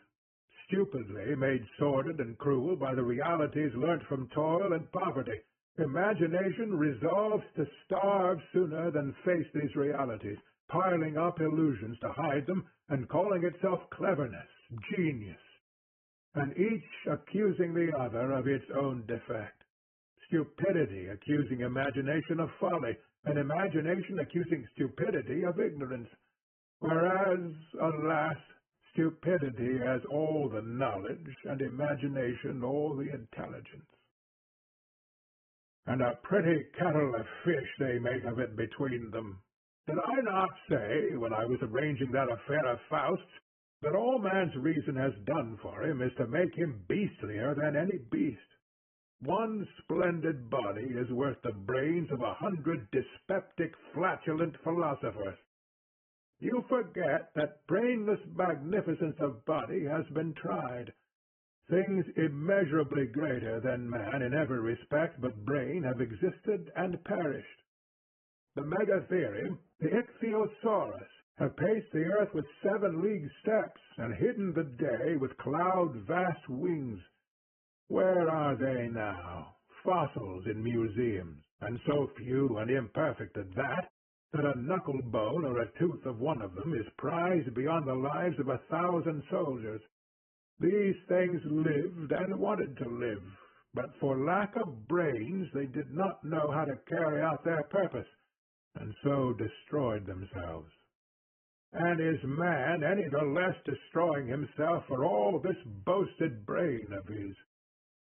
Stupidly made sordid and cruel by the realities learnt from toil and poverty, imagination resolves to starve sooner than face these realities, piling up illusions to hide them, and calling itself cleverness, genius, and each accusing the other of its own defect. Stupidity accusing imagination of folly, and imagination accusing stupidity of ignorance, whereas, alas, stupidity has all the knowledge, and imagination all the intelligence. And a pretty kettle of fish they make of it between them. Did I not say, when I was arranging that affair of Faust's, that all man's reason has done for him is to make him beastlier than any beast? One splendid body is worth the brains of 100 dyspeptic, flatulent philosophers. You forget that brainless magnificence of body has been tried. Things immeasurably greater than man in every respect but brain have existed and perished. The megatherium, the ichthyosaurus, have paced the earth with 7-league steps and hidden the day with cloud-vast wings. Where are they now? Fossils in museums, and so few and imperfect at that a knuckle bone or a tooth of one of them is prized beyond the lives of 1,000 soldiers. These things lived and wanted to live, but for lack of brains they did not know how to carry out their purpose, and so destroyed themselves. And is man any the less destroying himself for all this boasted brain of his?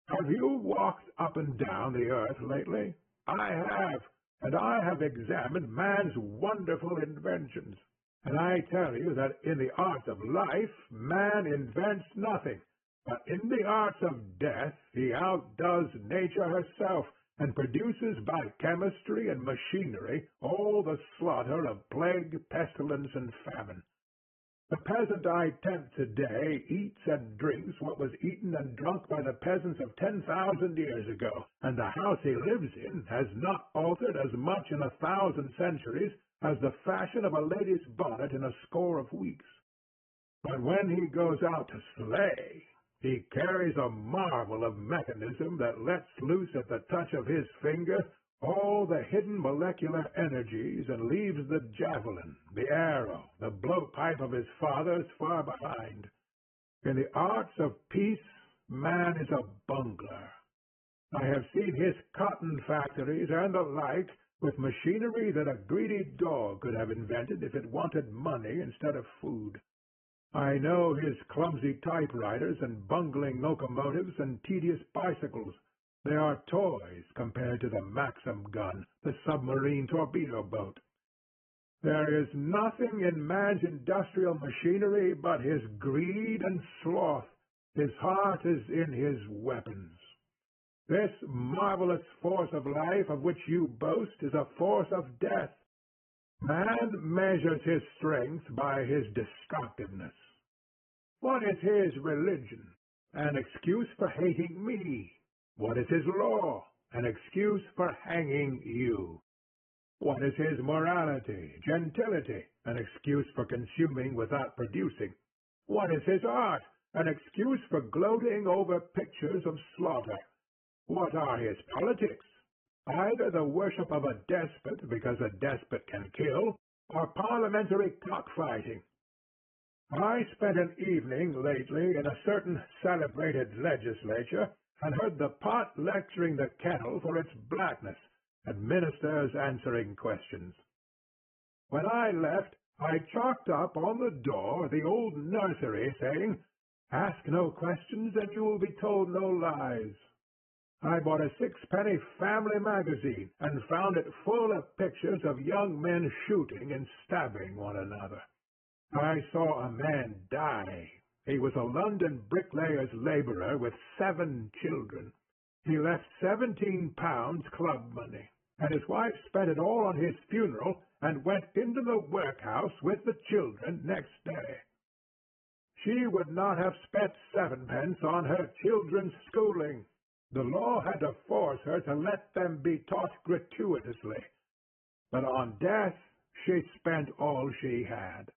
Have you walked up and down the earth lately? I have, and I have examined man's wonderful inventions. And I tell you that in the arts of life man invents nothing, but in the arts of death he outdoes nature herself, and produces by chemistry and machinery all the slaughter of plague, pestilence, and famine. The peasant I tempt today eats and drinks what was eaten and drunk by the peasants of 10,000 years ago, and the house he lives in has not altered as much in 1,000 centuries as the fashion of a lady's bonnet in a score of weeks. But when he goes out to slay, he carries a marvel of mechanism that lets loose at the touch of his finger all the hidden molecular energies and leaves the javelin, the arrow, the blowpipe of his fathers far behind. In the arts of peace, man is a bungler. I have seen his cotton factories and the like with machinery that a greedy dog could have invented if it wanted money instead of food. I know his clumsy typewriters and bungling locomotives and tedious bicycles. They are toys compared to the Maxim gun, the submarine torpedo boat. There is nothing in man's industrial machinery but his greed and sloth. His heart is in his weapons. This marvelous force of life of which you boast is a force of death. Man measures his strength by his destructiveness. What is his religion? An excuse for hating me. What is his law? An excuse for hanging you. What is his morality, gentility? An excuse for consuming without producing. What is his art? An excuse for gloating over pictures of slaughter. What are his politics? Either the worship of a despot because a despot can kill, or parliamentary cockfighting. I spent an evening lately in a certain celebrated legislature, and heard the pot lecturing the kettle for its blackness, and ministers answering questions. When I left, I chalked up on the door the old nursery saying, "Ask no questions and you will be told no lies." I bought a sixpenny family magazine and found it full of pictures of young men shooting and stabbing one another. I saw a man die. He was a London bricklayer's labourer with 7 children. He left £17 club money, and his wife spent it all on his funeral and went into the workhouse with the children next day. She would not have spent 7 pence on her children's schooling. The law had to force her to let them be taught gratuitously. But on death she spent all she had.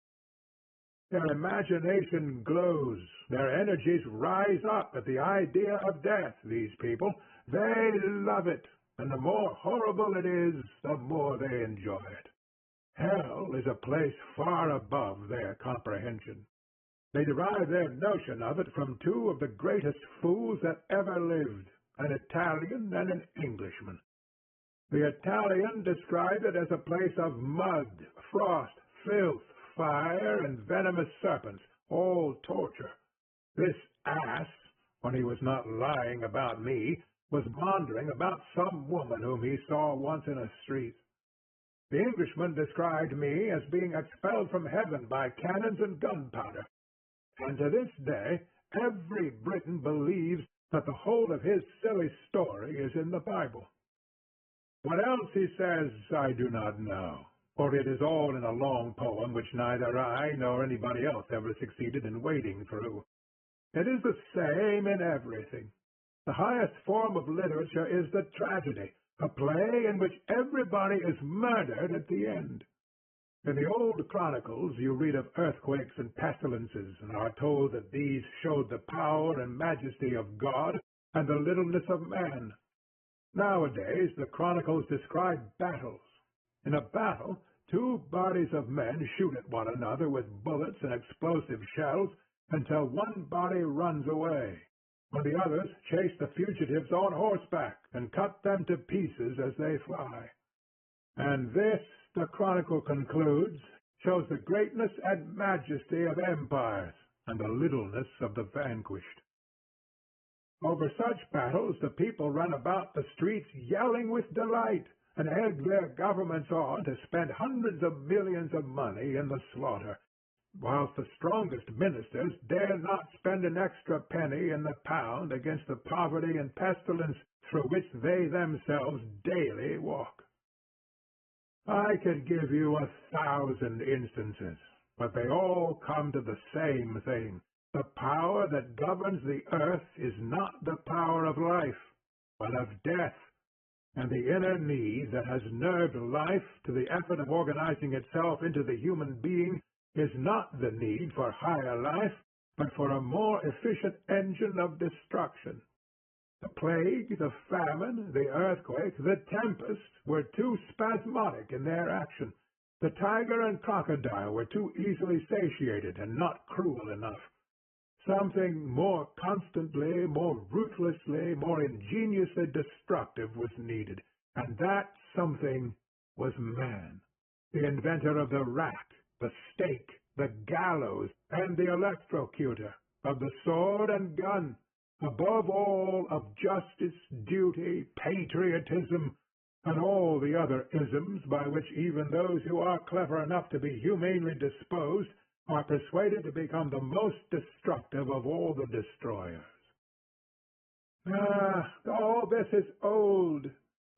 Their imagination glows, their energies rise up at the idea of death, these people. They love it, and the more horrible it is, the more they enjoy it. Hell is a place far above their comprehension. They derive their notion of it from 2 of the greatest fools that ever lived, an Italian and an Englishman. The Italian described it as a place of mud, frost, filth, fire, and venomous serpents, all torture. This ass, when he was not lying about me, was maundering about some woman whom he saw once in a street. The Englishman described me as being expelled from heaven by cannons and gunpowder, and to this day every Briton believes that the whole of his silly story is in the Bible. What else he says I do not know, for it is all in a long poem which neither I nor anybody else ever succeeded in wading through. It is the same in everything. The highest form of literature is the tragedy, a play in which everybody is murdered at the end. In the old chronicles you read of earthquakes and pestilences, and are told that these showed the power and majesty of God and the littleness of man. Nowadays the chronicles describe battles. In a battle, 2 bodies of men shoot at one another with bullets and explosive shells until one body runs away, when the others chase the fugitives on horseback and cut them to pieces as they fly. And this, the chronicle concludes, shows the greatness and majesty of empires and the littleness of the vanquished. Over such battles the people run about the streets yelling with delight, and egg their governments on to spend hundreds of millions of money in the slaughter, whilst the strongest ministers dare not spend an extra penny in the pound against the poverty and pestilence through which they themselves daily walk. I could give you 1,000 instances, but they all come to the same thing. The power that governs the earth is not the power of life, but of death, and the inner need that has nerved life to the effort of organizing itself into the human being is not the need for higher life, but for a more efficient engine of destruction. The plague, the famine, the earthquake, the tempest were too spasmodic in their action. The tiger and crocodile were too easily satiated and not cruel enough. Something more constantly, more ruthlessly, more ingeniously destructive was needed, and that something was man, the inventor of the rack, the stake, the gallows, and the electrocutor, of the sword and gun, above all of justice, duty, patriotism, and all the other isms by which even those who are clever enough to be humanely disposed are persuaded to become the most destructive of all the destroyers. All this is old.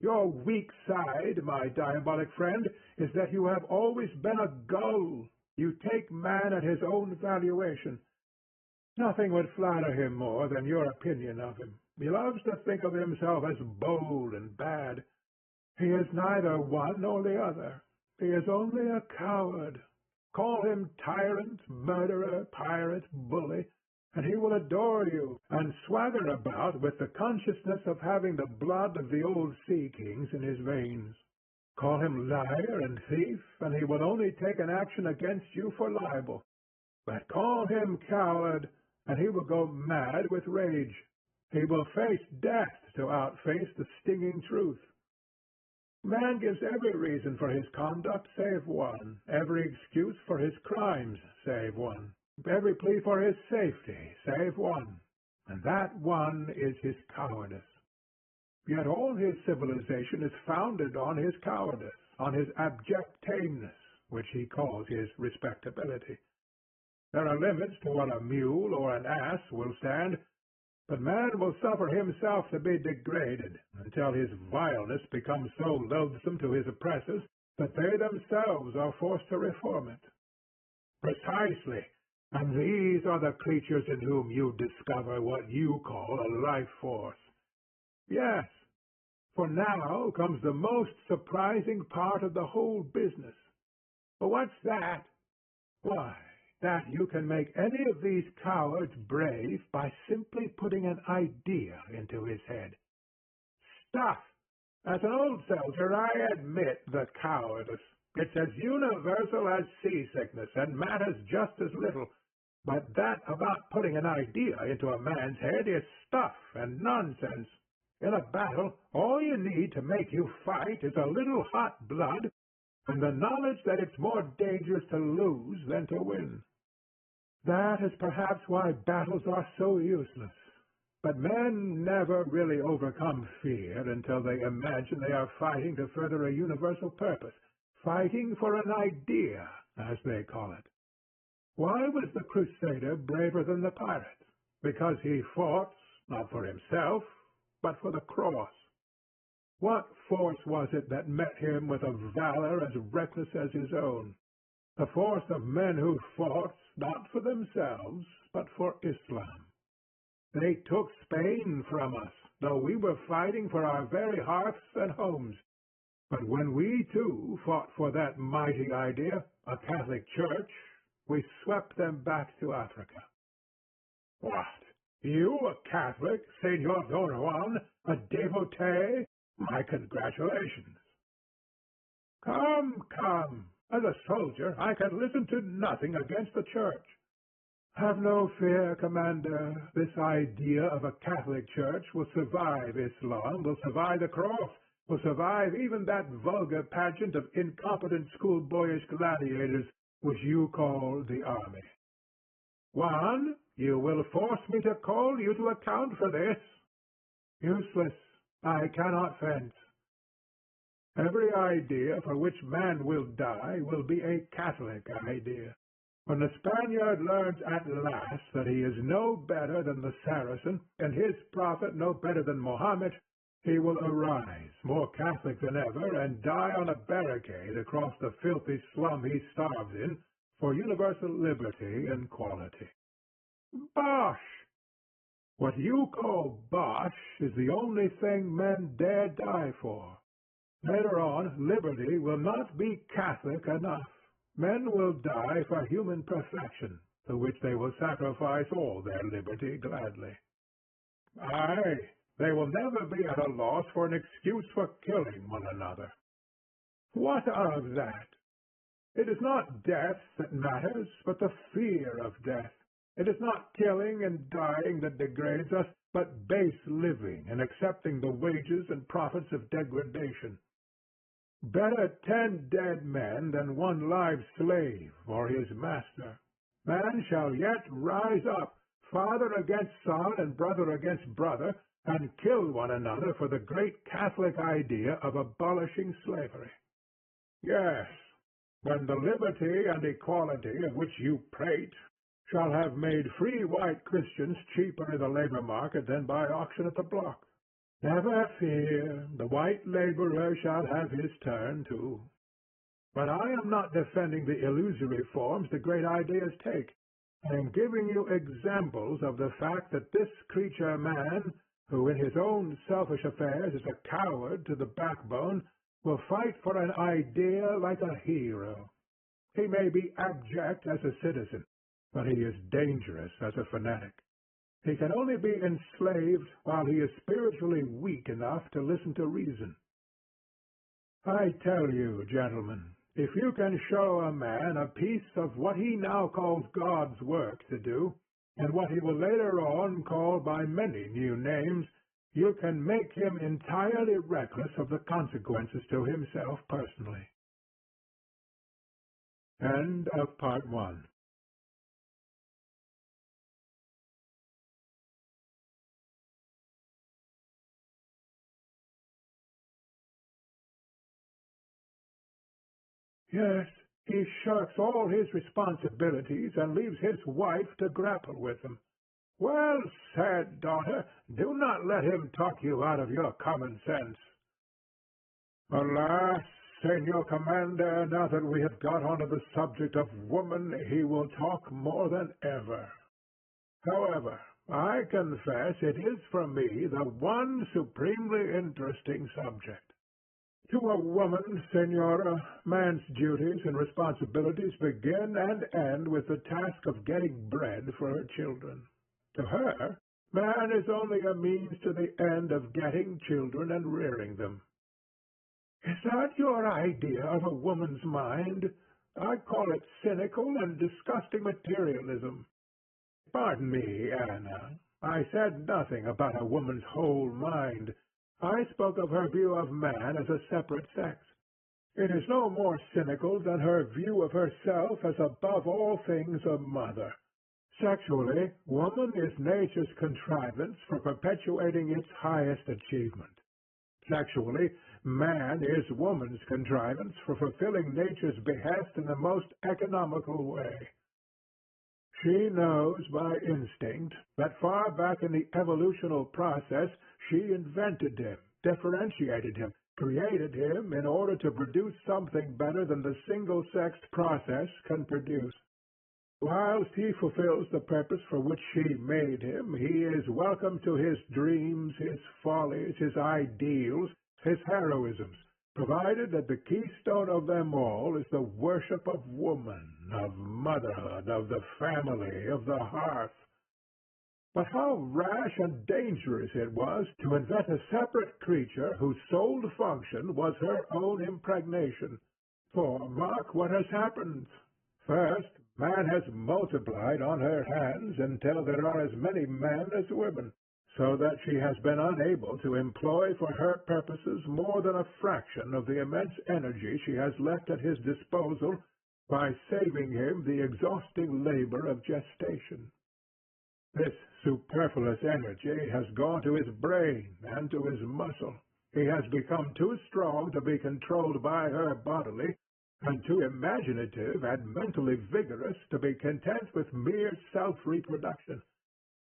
Your weak side, my diabolic friend, is that you have always been a gull. You take man at his own valuation. Nothing would flatter him more than your opinion of him. He loves to think of himself as bold and bad. He is neither one nor the other. He is only a coward. Call him tyrant, murderer, pirate, bully, and he will adore you and swagger about with the consciousness of having the blood of the old sea kings in his veins. Call him liar and thief, and he will only take an action against you for libel. But call him coward, and he will go mad with rage. He will face death to outface the stinging truth. Man gives every reason for his conduct save one, every excuse for his crimes save one, every plea for his safety save one, and that one is his cowardice. Yet all his civilization is founded on his cowardice, on his abject tameness, which he calls his respectability. There are limits to what a mule or an ass will stand, but man will suffer himself to be degraded until his vileness becomes so loathsome to his oppressors that they themselves are forced to reform it. Precisely, and these are the creatures in whom you discover what you call a life force. Yes, for now comes the most surprising part of the whole business. But what's that? Why, that you can make any of these cowards brave by simply putting an idea into his head. Stuff! As an old soldier, I admit the cowardice. It's as universal as seasickness and matters just as little. But that about putting an idea into a man's head is stuff and nonsense. In a battle, all you need to make you fight is a little hot blood and the knowledge that it's more dangerous to lose than to win. That is perhaps why battles are so useless. But men never really overcome fear until they imagine they are fighting to further a universal purpose, fighting for an idea, as they call it. Why was the Crusader braver than the pirate? Because he fought, not for himself, but for the cross. What force was it that met him with a valor as reckless as his own? The force of men who fought not for themselves, but for Islam. They took Spain from us, though we were fighting for our very hearths and homes. But when we, too, fought for that mighty idea, a Catholic Church, we swept them back to Africa. What? You, a Catholic, Senor Don Juan, a devotee? My congratulations. Come, come. As a soldier, I can listen to nothing against the Church. Have no fear, Commander. This idea of a Catholic Church will survive Islam, will survive the cross, will survive even that vulgar pageant of incompetent schoolboyish gladiators which you call the army. Juan, you will force me to call you to account for this. Useless. I cannot fence. Every idea for which man will die will be a Catholic idea. When the Spaniard learns at last that he is no better than the Saracen, and his prophet no better than Mohammed, he will arise, more Catholic than ever, and die on a barricade across the filthy slum he starves in, for universal liberty and equality. Bosh! What you call bosh is the only thing men dare die for. Later on, liberty will not be Catholic enough. Men will die for human perfection, to which they will sacrifice all their liberty gladly. Aye, they will never be at a loss for an excuse for killing one another. What of that? It is not death that matters, but the fear of death. It is not killing and dying that degrades us, but base living and accepting the wages and profits of degradation. Better 10 dead men than one live slave or his master. Man shall yet rise up, father against son and brother against brother, and kill one another for the great Catholic idea of abolishing slavery. Yes, when the liberty and equality of which you prate shall have made free white Christians cheaper in the labor market than by auction at the block. Never fear, the white laborer shall have his turn too. But I am not defending the illusory forms the great ideas take. I am giving you examples of the fact that this creature man, who in his own selfish affairs is a coward to the backbone, will fight for an idea like a hero. He may be abject as a citizen, but he is dangerous as a fanatic. He can only be enslaved while he is spiritually weak enough to listen to reason. I tell you, gentlemen, if you can show a man a piece of what he now calls God's work to do, and what he will later on call by many new names, you can make him entirely reckless of the consequences to himself personally. End of Part 1. Yes, he shirks all his responsibilities and leaves his wife to grapple with them. Well said, daughter. Do not let him talk you out of your common sense. Alas, Senor Commander, now that we have got onto the subject of woman, he will talk more than ever. However, I confess it is for me the one supremely interesting subject. To a woman, Senora, man's duties and responsibilities begin and end with the task of getting bread for her children. To her, man is only a means to the end of getting children and rearing them. Is that your idea of a woman's mind? I call it cynical and disgusting materialism. Pardon me, Anna. I said nothing about a woman's whole mind. I spoke of her view of man as a separate sex. It is no more cynical than her view of herself as above all things a mother. Sexually, woman is nature's contrivance for perpetuating its highest achievement. Sexually, man is woman's contrivance for fulfilling nature's behest in the most economical way. She knows by instinct that far back in the evolutional process she invented him, differentiated him, created him in order to produce something better than the single-sexed process can produce. Whilst he fulfills the purpose for which she made him, he is welcome to his dreams, his follies, his ideals, his heroisms, provided that the keystone of them all is the worship of woman, of motherhood, of the family, of the hearth. But how rash and dangerous it was to invent a separate creature whose sole function was her own impregnation. For mark what has happened. First, man has multiplied on her hands until there are as many men as women, so that she has been unable to employ for her purposes more than a fraction of the immense energy she has left at his disposal by saving him the exhausting labor of gestation. This superfluous energy has gone to his brain and to his muscle. He has become too strong to be controlled by her bodily, and too imaginative and mentally vigorous to be content with mere self-reproduction.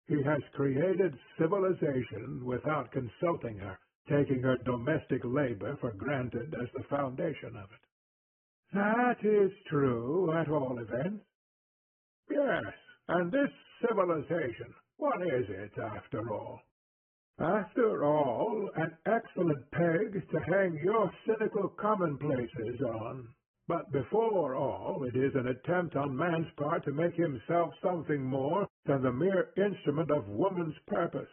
He has created civilization without consulting her, taking her domestic labor for granted as the foundation of it. That is true, at all events. Yes, and this civilization, what is it, after all? After all, an excellent peg to hang your cynical commonplaces on. But before all, it is an attempt on man's part to make himself something more than the mere instrument of woman's purpose.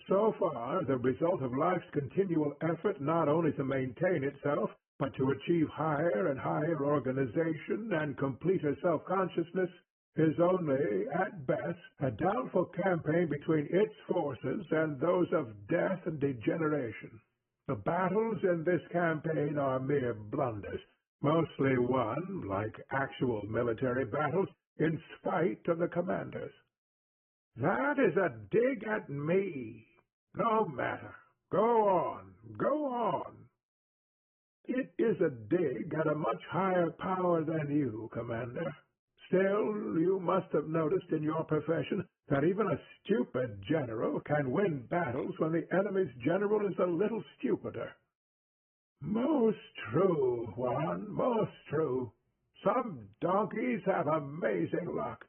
So far, the result of life's continual effort not only to maintain itself, but to achieve higher and higher organization and completer self-consciousness, is only, at best, a doubtful campaign between its forces and those of death and degeneration. The battles in this campaign are mere blunders, mostly won, like actual military battles, in spite of the commanders. That is a dig at me. No matter. Go on, go on. It is a dig at a much higher power than you, Commander. Still, you must have noticed in your profession that even a stupid general can win battles when the enemy's general is a little stupider. Most true, Juan, most true. Some donkeys have amazing luck.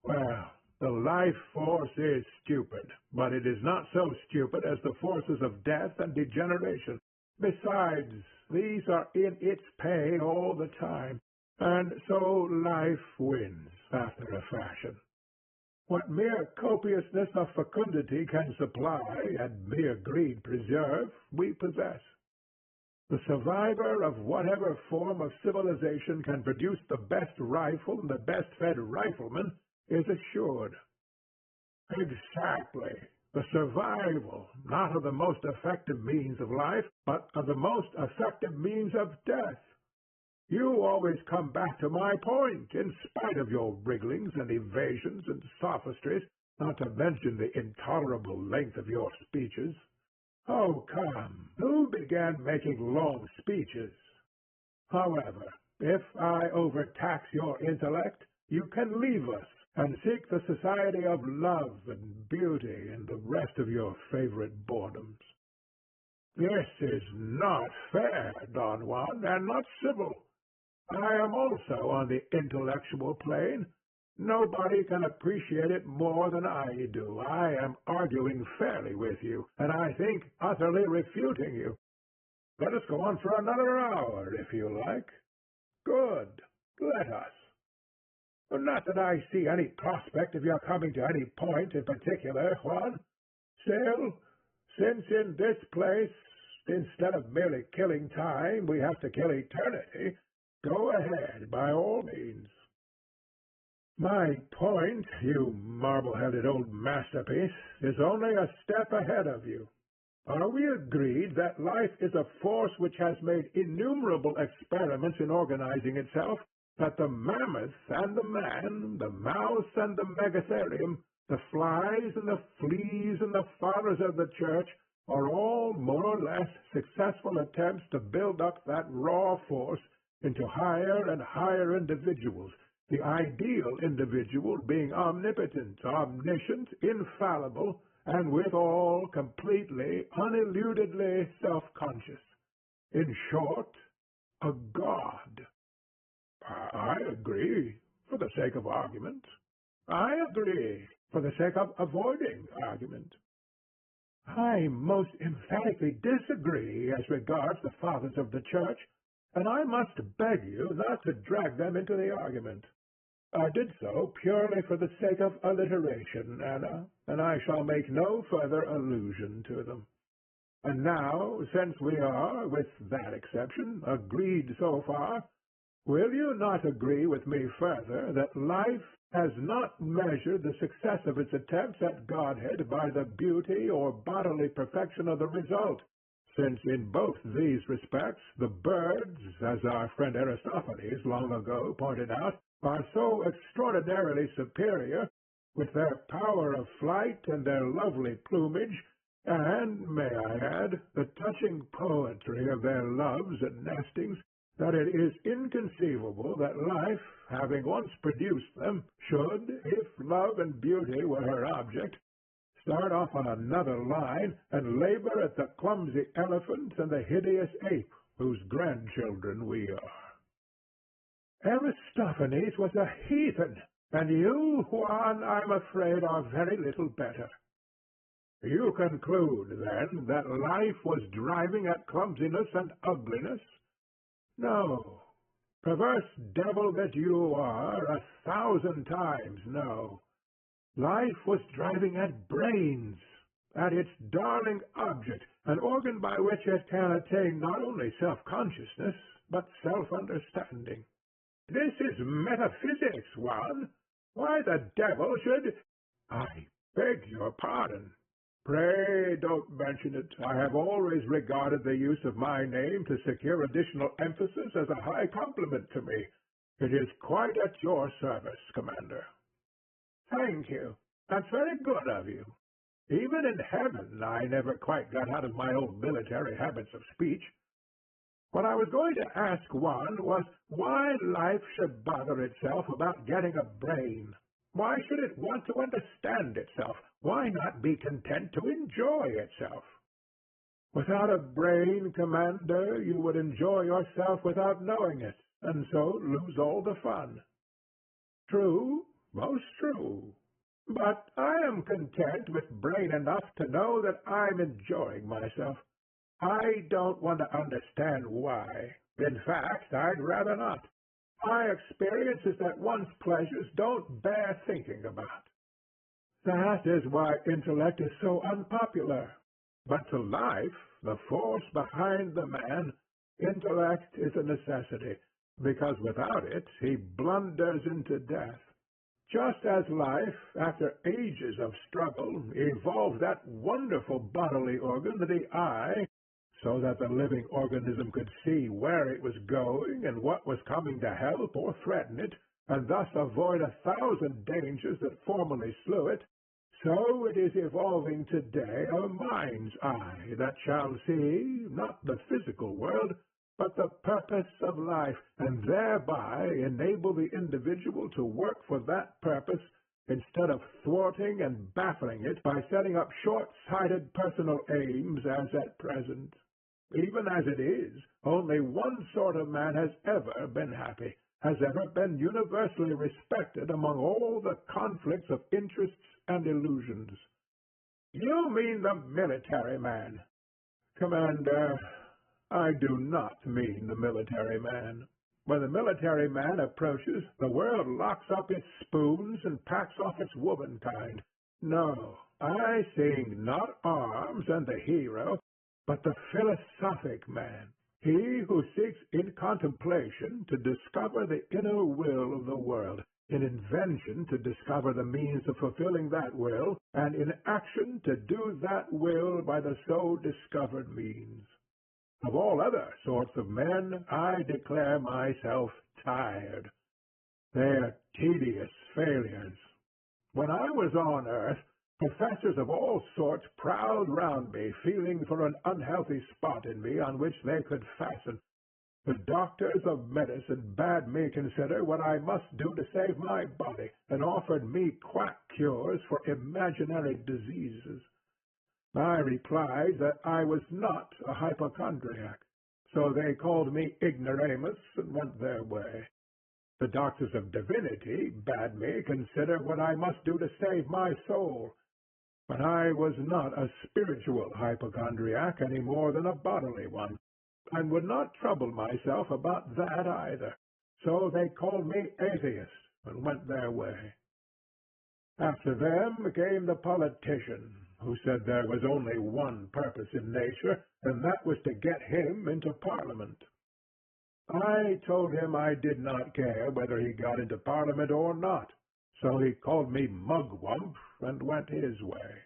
Well, the life force is stupid, but it is not so stupid as the forces of death and degeneration. Besides, these are in its pay all the time, and so life wins after a fashion. What mere copiousness of fecundity can supply, and mere greed preserve, we possess. The survivor of whatever form of civilization can produce the best rifle and the best-fed rifleman is assured. Exactly. The survival, not of the most effective means of life, but of the most effective means of death. You always come back to my point, in spite of your wrigglings and evasions and sophistries, not to mention the intolerable length of your speeches. Oh, come, who began making long speeches? However, if I overtax your intellect, you can leave us and seek the society of love and beauty and the rest of your favorite boredoms. This is not fair, Don Juan, and not civil. I am also on the intellectual plane. Nobody can appreciate it more than I do. I am arguing fairly with you, and I think utterly refuting you. Let us go on for another hour, if you like. Good. Let us. Not that I see any prospect of your coming to any point in particular, Juan. Still, since in this place, instead of merely killing time, we have to kill eternity, go ahead, by all means. My point, you marble-headed old masterpiece, is only a step ahead of you. Are we agreed that life is a force which has made innumerable experiments in organizing itself, that the mammoth and the man, the mouse and the megatherium, the flies and the fleas and the fathers of the church, are all more or less successful attempts to build up that raw force into higher and higher individuals, the ideal individual being omnipotent, omniscient, infallible, and withal completely, uneludedly self-conscious. In short, a god. I agree, for the sake of argument. I agree, for the sake of avoiding argument. I most emphatically disagree as regards the fathers of the Church, and I must beg you not to drag them into the argument. I did so purely for the sake of alliteration, Anna, and I shall make no further allusion to them. And now, since we are, with that exception, agreed so far, will you not agree with me further that life has not measured the success of its attempts at godhead by the beauty or bodily perfection of the result, since in both these respects the birds, as our friend Aristophanes long ago pointed out, are so extraordinarily superior, with their power of flight and their lovely plumage, and, may I add, the touching poetry of their loves and nestings, that it is inconceivable that life, having once produced them, should, if love and beauty were her object, start off on another line and labor at the clumsy elephant and the hideous ape whose grandchildren we are. Aristophanes was a heathen, and you, Juan, I'm afraid, are very little better. You conclude, then, that life was driving at clumsiness and ugliness? No. Perverse devil that you are, 1,000 times no. Life was driving at brains, at its darling object, an organ by which it can attain not only self-consciousness, but self-understanding. This is metaphysics, Juan. Why the devil should— I beg your pardon. Pray don't mention it. I have always regarded the use of my name to secure additional emphasis as a high compliment to me. It is quite at your service, Commander. Thank you. That's very good of you. Even in heaven I never quite got out of my old military habits of speech. What I was going to ask Juan was why life should bother itself about getting a brain. Why should it want to understand itself? Why not be content to enjoy itself? Without a brain, Commander, you would enjoy yourself without knowing it, and so lose all the fun. True, Most true. But I am content with brain enough to know that I'm enjoying myself. I don't want to understand why. In fact, I'd rather not. My experience is that one's pleasures don't bear thinking about. That is why intellect is so unpopular. But to life, the force behind the man, intellect is a necessity, because without it he blunders into death. Just as life, after ages of struggle, evolved that wonderful bodily organ, the eye, so that the living organism could see where it was going and what was coming to help or threaten it, and thus avoid 1,000 dangers that formerly slew it, so it is evolving today a mind's eye that shall see, not the physical world, but the purpose of life, and thereby enable the individual to work for that purpose instead of thwarting and baffling it by setting up short-sighted personal aims as at present. Even as it is, only one sort of man has ever been happy, has ever been universally respected among all the conflicts of interests and illusions. You mean the military man. Commander, I do not mean the military man. When the military man approaches, the world locks up its spoons and packs off its womankind. No, I sing not arms and the hero, but the philosophic man, he who seeks in contemplation to discover the inner will of the world, in invention to discover the means of fulfilling that will, and in action to do that will by the so discovered means. Of all other sorts of men, I declare myself tired. They're tedious failures. When I was on earth, professors of all sorts prowled round me, feeling for an unhealthy spot in me on which they could fasten. The doctors of medicine bade me consider what I must do to save my body, and offered me quack cures for imaginary diseases. I replied that I was not a hypochondriac, so they called me ignoramus and went their way. The doctors of divinity bade me consider what I must do to save my soul, but I was not a spiritual hypochondriac any more than a bodily one, and would not trouble myself about that either, so they called me atheist and went their way. After them came the politician, who said there was only one purpose in nature, and that was to get him into Parliament. I told him I did not care whether he got into Parliament or not, so he called me mugwump and went his way.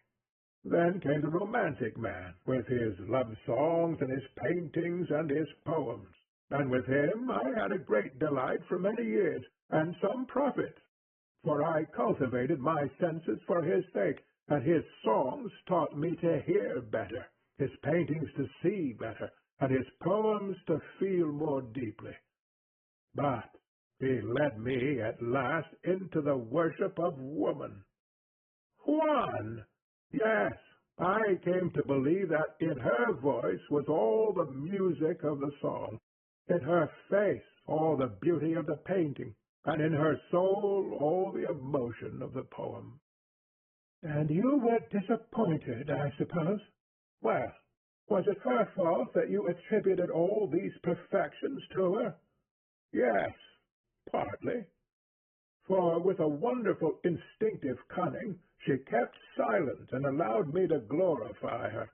Then came the romantic man, with his love songs and his paintings and his poems, and with him I had a great delight for many years, and some profit, for I cultivated my senses for his sake, and his songs taught me to hear better, his paintings to see better, and his poems to feel more deeply. But he led me at last into the worship of woman. Juan! Yes, I came to believe that in her voice was all the music of the song, in her face all the beauty of the painting, and in her soul all the emotion of the poem. And you were disappointed, I suppose? Well, was it her fault that you attributed all these perfections to her? Yes, partly. For with a wonderful instinctive cunning she kept silent and allowed me to glorify her,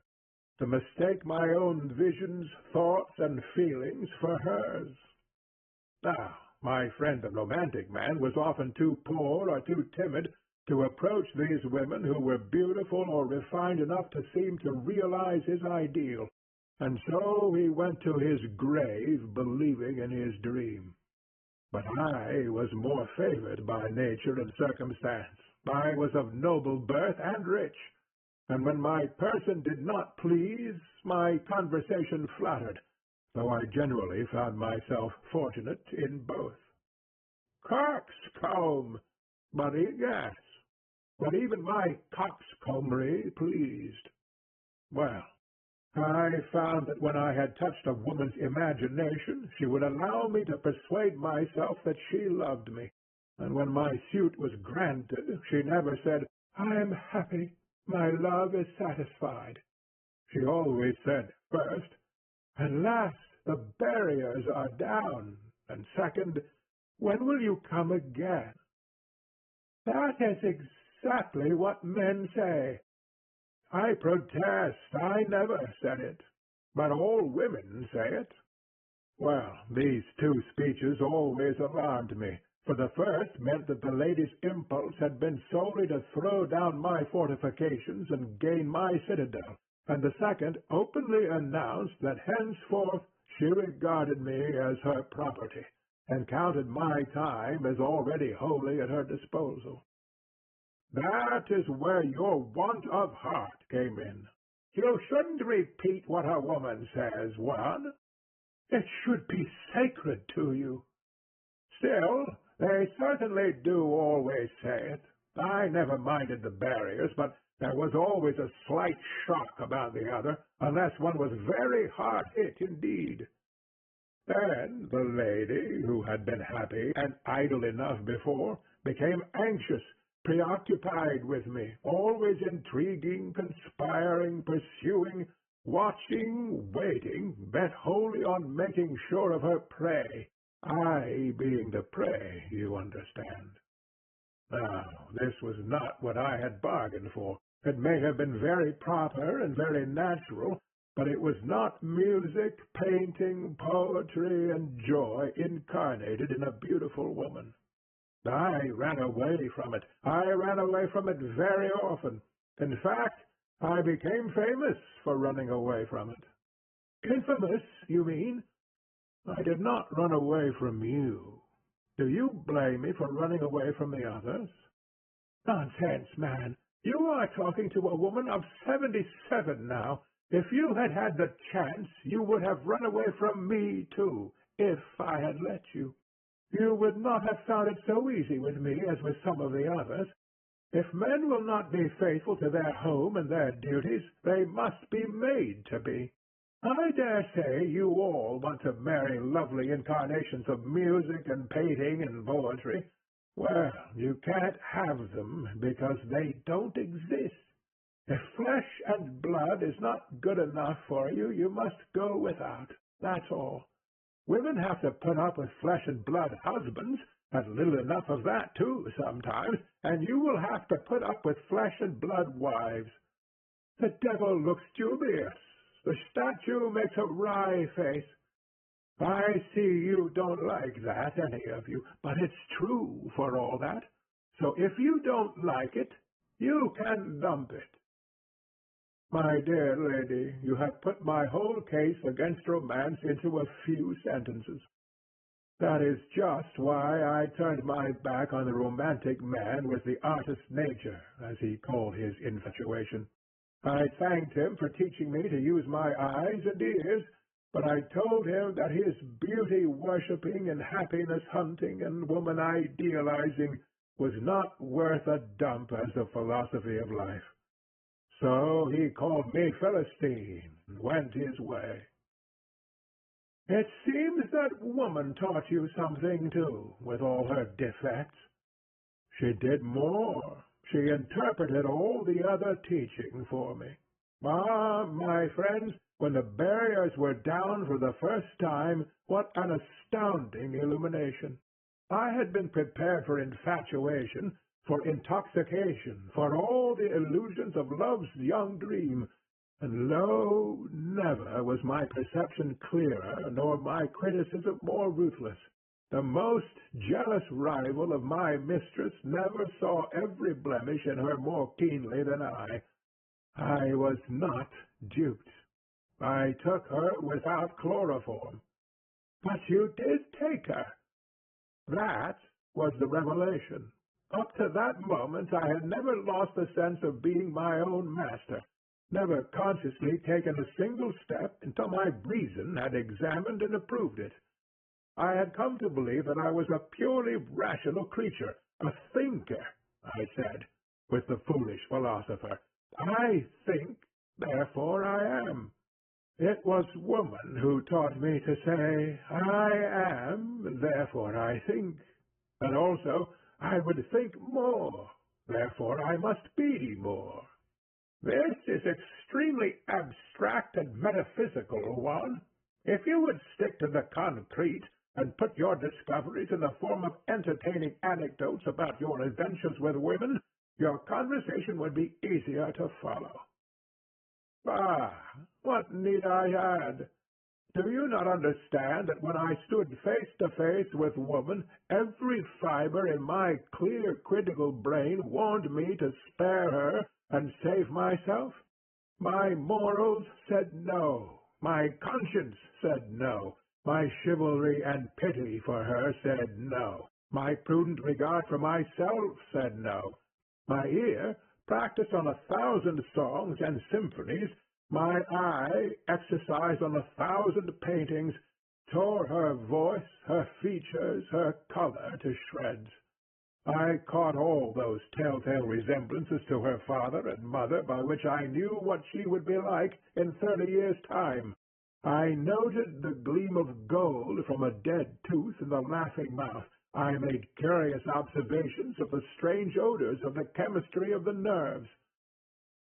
to mistake my own visions, thoughts, and feelings for hers. Now, my friend the romantic man was often too poor or too timid to approach these women who were beautiful or refined enough to seem to realize his ideal, and so he went to his grave believing in his dream. But I was more favored by nature and circumstance. I was of noble birth and rich, and when my person did not please, my conversation flattered, though I generally found myself fortunate in both. Coxcomb! Yes, but even my coxcombry pleased. Well, I found that when I had touched a woman's imagination, she would allow me to persuade myself that she loved me, and when my suit was granted, she never said, "I am happy, my love is satisfied." She always said, first, "At last the barriers are down," and second, "When will you come again?" That is exactly what men say. I protest I never said it, but all women say it. Well, these two speeches always alarmed me, for the first meant that the lady's impulse had been solely to throw down my fortifications and gain my citadel, and the second openly announced that henceforth she regarded me as her property, and counted my time as already wholly at her disposal. That is where your want of heart came in. You shouldn't repeat what a woman says, Juan. It should be sacred to you. Still, they certainly do always say it. I never minded the barriers, but there was always a slight shock about the other, unless one was very hard hit indeed. Then the lady, who had been happy and idle enough before, became anxious, preoccupied with me, always intriguing, conspiring, pursuing, watching, waiting, bent wholly on making sure of her prey, I being the prey, you understand. Now, this was not what I had bargained for. It may have been very proper and very natural, but it was not music, painting, poetry, and joy incarnated in a beautiful woman. I ran away from it. I ran away from it very often. In fact, I became famous for running away from it. Infamous, you mean? I did not run away from you. Do you blame me for running away from the others? Nonsense, man. You are talking to a woman of 77 now. If you had had the chance, you would have run away from me, too, if I had let you. You would not have found it so easy with me as with some of the others. If men will not be faithful to their home and their duties, they must be made to be. I dare say you all want to marry lovely incarnations of music and painting and poetry. Well, you can't have them because they don't exist. If flesh and blood is not good enough for you, you must go without. That's all. Women have to put up with flesh and blood husbands, and little enough of that, too, sometimes, and you will have to put up with flesh and blood wives. The devil looks dubious. The statue makes a wry face. I see you don't like that, any of you, but it's true for all that. So if you don't like it, you can dump it. My dear lady, you have put my whole case against romance into a few sentences. That is just why I turned my back on the romantic man with the artist nature, as he called his infatuation. I thanked him for teaching me to use my eyes and ears, but I told him that his beauty-worshipping and happiness-hunting and woman-idealizing was not worth a dump as a philosophy of life. So he called me Philistine and went his way. It seems that woman taught you something, too, with all her defects. She did more. She interpreted all the other teaching for me. Ah, my friends, when the barriers were down for the first time, what an astounding illumination! I had been prepared for infatuation, for intoxication, for all the illusions of love's young dream, and lo, never was my perception clearer, nor my criticism more ruthless. The most jealous rival of my mistress never saw every blemish in her more keenly than I. I was not duped. I took her without chloroform. But you did take her. That was the revelation. Up to that moment I had never lost the sense of being my own master, never consciously taken a single step until my reason had examined and approved it. I had come to believe that I was a purely rational creature, a thinker, I said, with the foolish philosopher. I think, therefore I am. It was woman who taught me to say, I am, therefore I think. And also, I would think more, therefore I must be more. This is extremely abstract and metaphysical, one. If you would stick to the concrete, and put your discoveries in the form of entertaining anecdotes about your adventures with women, your conversation would be easier to follow. Ah, what need I add? Do you not understand that when I stood face to face with woman, every fiber in my clear, critical brain warned me to spare her and save myself? My morals said no. My conscience said no. My chivalry and pity for her said no. My prudent regard for myself said no. My ear, practiced on 1,000 songs and symphonies, my eye, exercised on 1,000 paintings, tore her voice, her features, her color to shreds. I caught all those telltale resemblances to her father and mother by which I knew what she would be like in 30 years' time. I noted the gleam of gold from a dead tooth in the laughing mouth. I made curious observations of the strange odors of the chemistry of the nerves.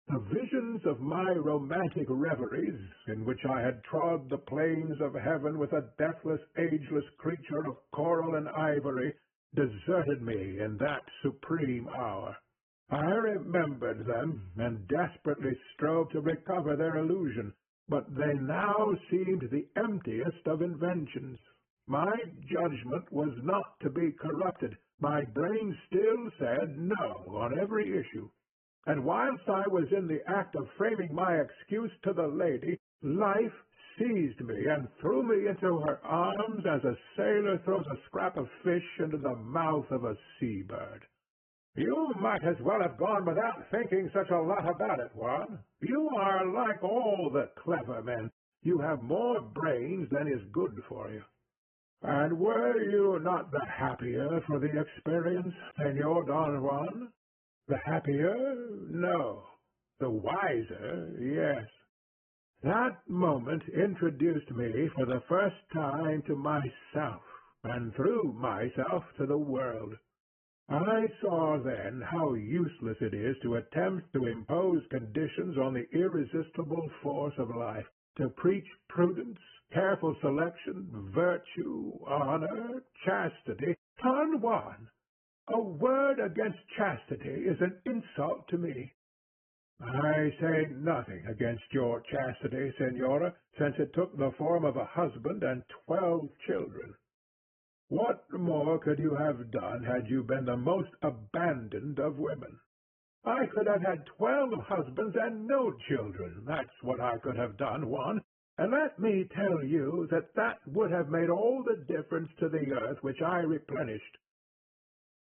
The visions of my romantic reveries, in which I had trod the plains of heaven with a deathless, ageless creature of coral and ivory, deserted me in that supreme hour. I remembered them, and desperately strove to recover their illusion, but they now seemed the emptiest of inventions. My judgment was not to be corrupted. My brain still said no on every issue. And whilst I was in the act of framing my excuse to the lady, life seized me and threw me into her arms as a sailor throws a scrap of fish into the mouth of a sea-bird. You might as well have gone without thinking such a lot about it, Juan. You are like all the clever men. You have more brains than is good for you. And were you not the happier for the experience, Senor Don Juan? The happier? No. The wiser? Yes. That moment introduced me for the first time to myself, and through myself to the world. I saw then how useless it is to attempt to impose conditions on the irresistible force of life, to preach prudence, careful selection, virtue, honor, chastity. Don Juan, a word against chastity is an insult to me. I say nothing against your chastity, Senora, since it took the form of a husband and 12 children. What more could you have done had you been the most abandoned of women? I could have had 12 husbands and no children. That's what I could have done, Juan. And let me tell you that would have made all the difference to the earth which I replenished.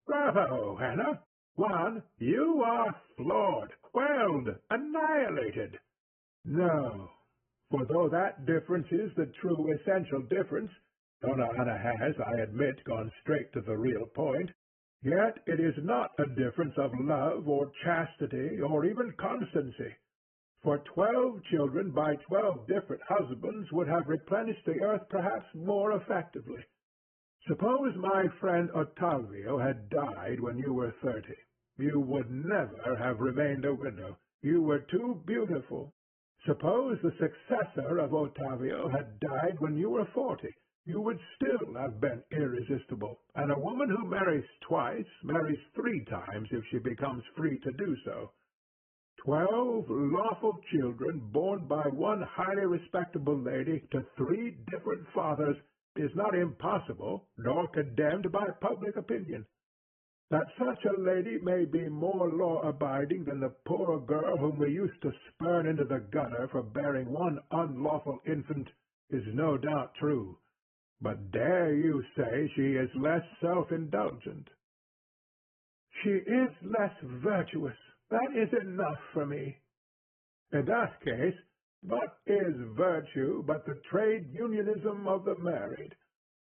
Bravo, Hannah! Juan, you are floored, quelled, annihilated. No, for though that difference is the true essential difference, Donna Anna has, I admit, gone straight to the real point, yet it is not a difference of love or chastity or even constancy. For 12 children by 12 different husbands would have replenished the earth perhaps more effectively. Suppose my friend Ottavio had died when you were 30. You would never have remained a widow. You were too beautiful. Suppose the successor of Ottavio had died when you were 40. You would still have been irresistible, and a woman who marries twice marries 3 times if she becomes free to do so. 12 lawful children born by one highly respectable lady to 3 different fathers is not impossible, nor condemned by public opinion. That such a lady may be more law-abiding than the poor girl whom we used to spurn into the gutter for bearing one unlawful infant is no doubt true. But dare you say she is less self-indulgent? She is less virtuous. That is enough for me. In that case, what is virtue but the trade unionism of the married?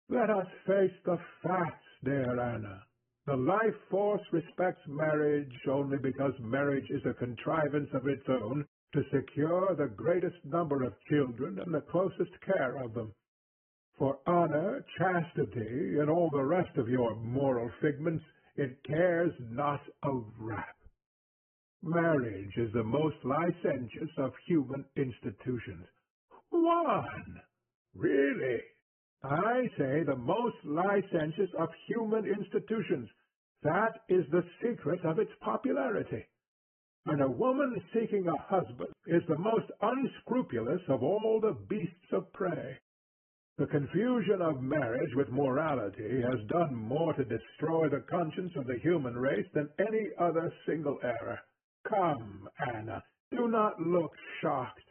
Let us face the facts, dear Anna. The life force respects marriage only because marriage is a contrivance of its own to secure the greatest number of children and the closest care of them. For honor, chastity, and all the rest of your moral figments it cares not a rap. Marriage is the most licentious of human institutions. One! Really? I say the most licentious of human institutions. That is the secret of its popularity. And a woman seeking a husband is the most unscrupulous of all the beasts of prey. The confusion of marriage with morality has done more to destroy the conscience of the human race than any other single error. Come, Anna, do not look shocked.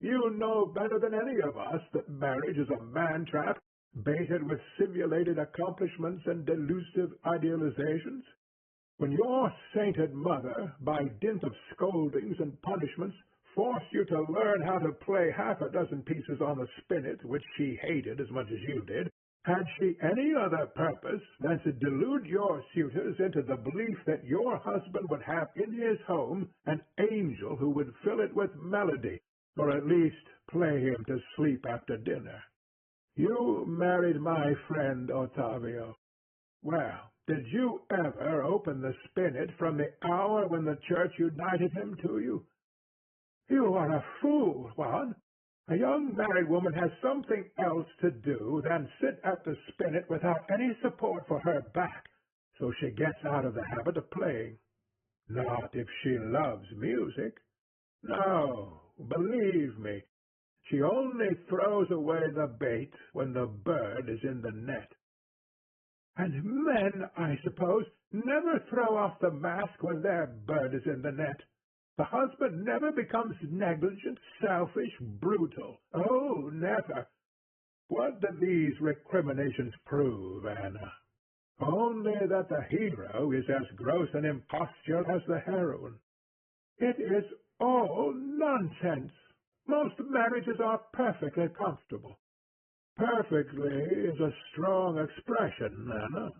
You know better than any of us that marriage is a man-trap baited with simulated accomplishments and delusive idealizations. When your sainted mother, by dint of scoldings and punishments, forced you to learn how to play half a dozen pieces on the spinet, which she hated as much as you did, had she any other purpose than to delude your suitors into the belief that your husband would have in his home an angel who would fill it with melody, or at least play him to sleep after dinner? You married my friend Ottavio. Well, did you ever open the spinet from the hour when the church united him to you? You are a fool, Juan. A young married woman has something else to do than sit at the spinet without any support for her back, so she gets out of the habit of playing. Not if she loves music. No, believe me, she only throws away the bait when the bird is in the net. And men, I suppose, never throw off the mask when their bird is in the net. The husband never becomes negligent, selfish, brutal. Oh, never. What do these recriminations prove, Anna? Only that the hero is as gross an imposture as the heroine. It is all nonsense. Most marriages are perfectly comfortable. Perfectly is a strong expression, Anna.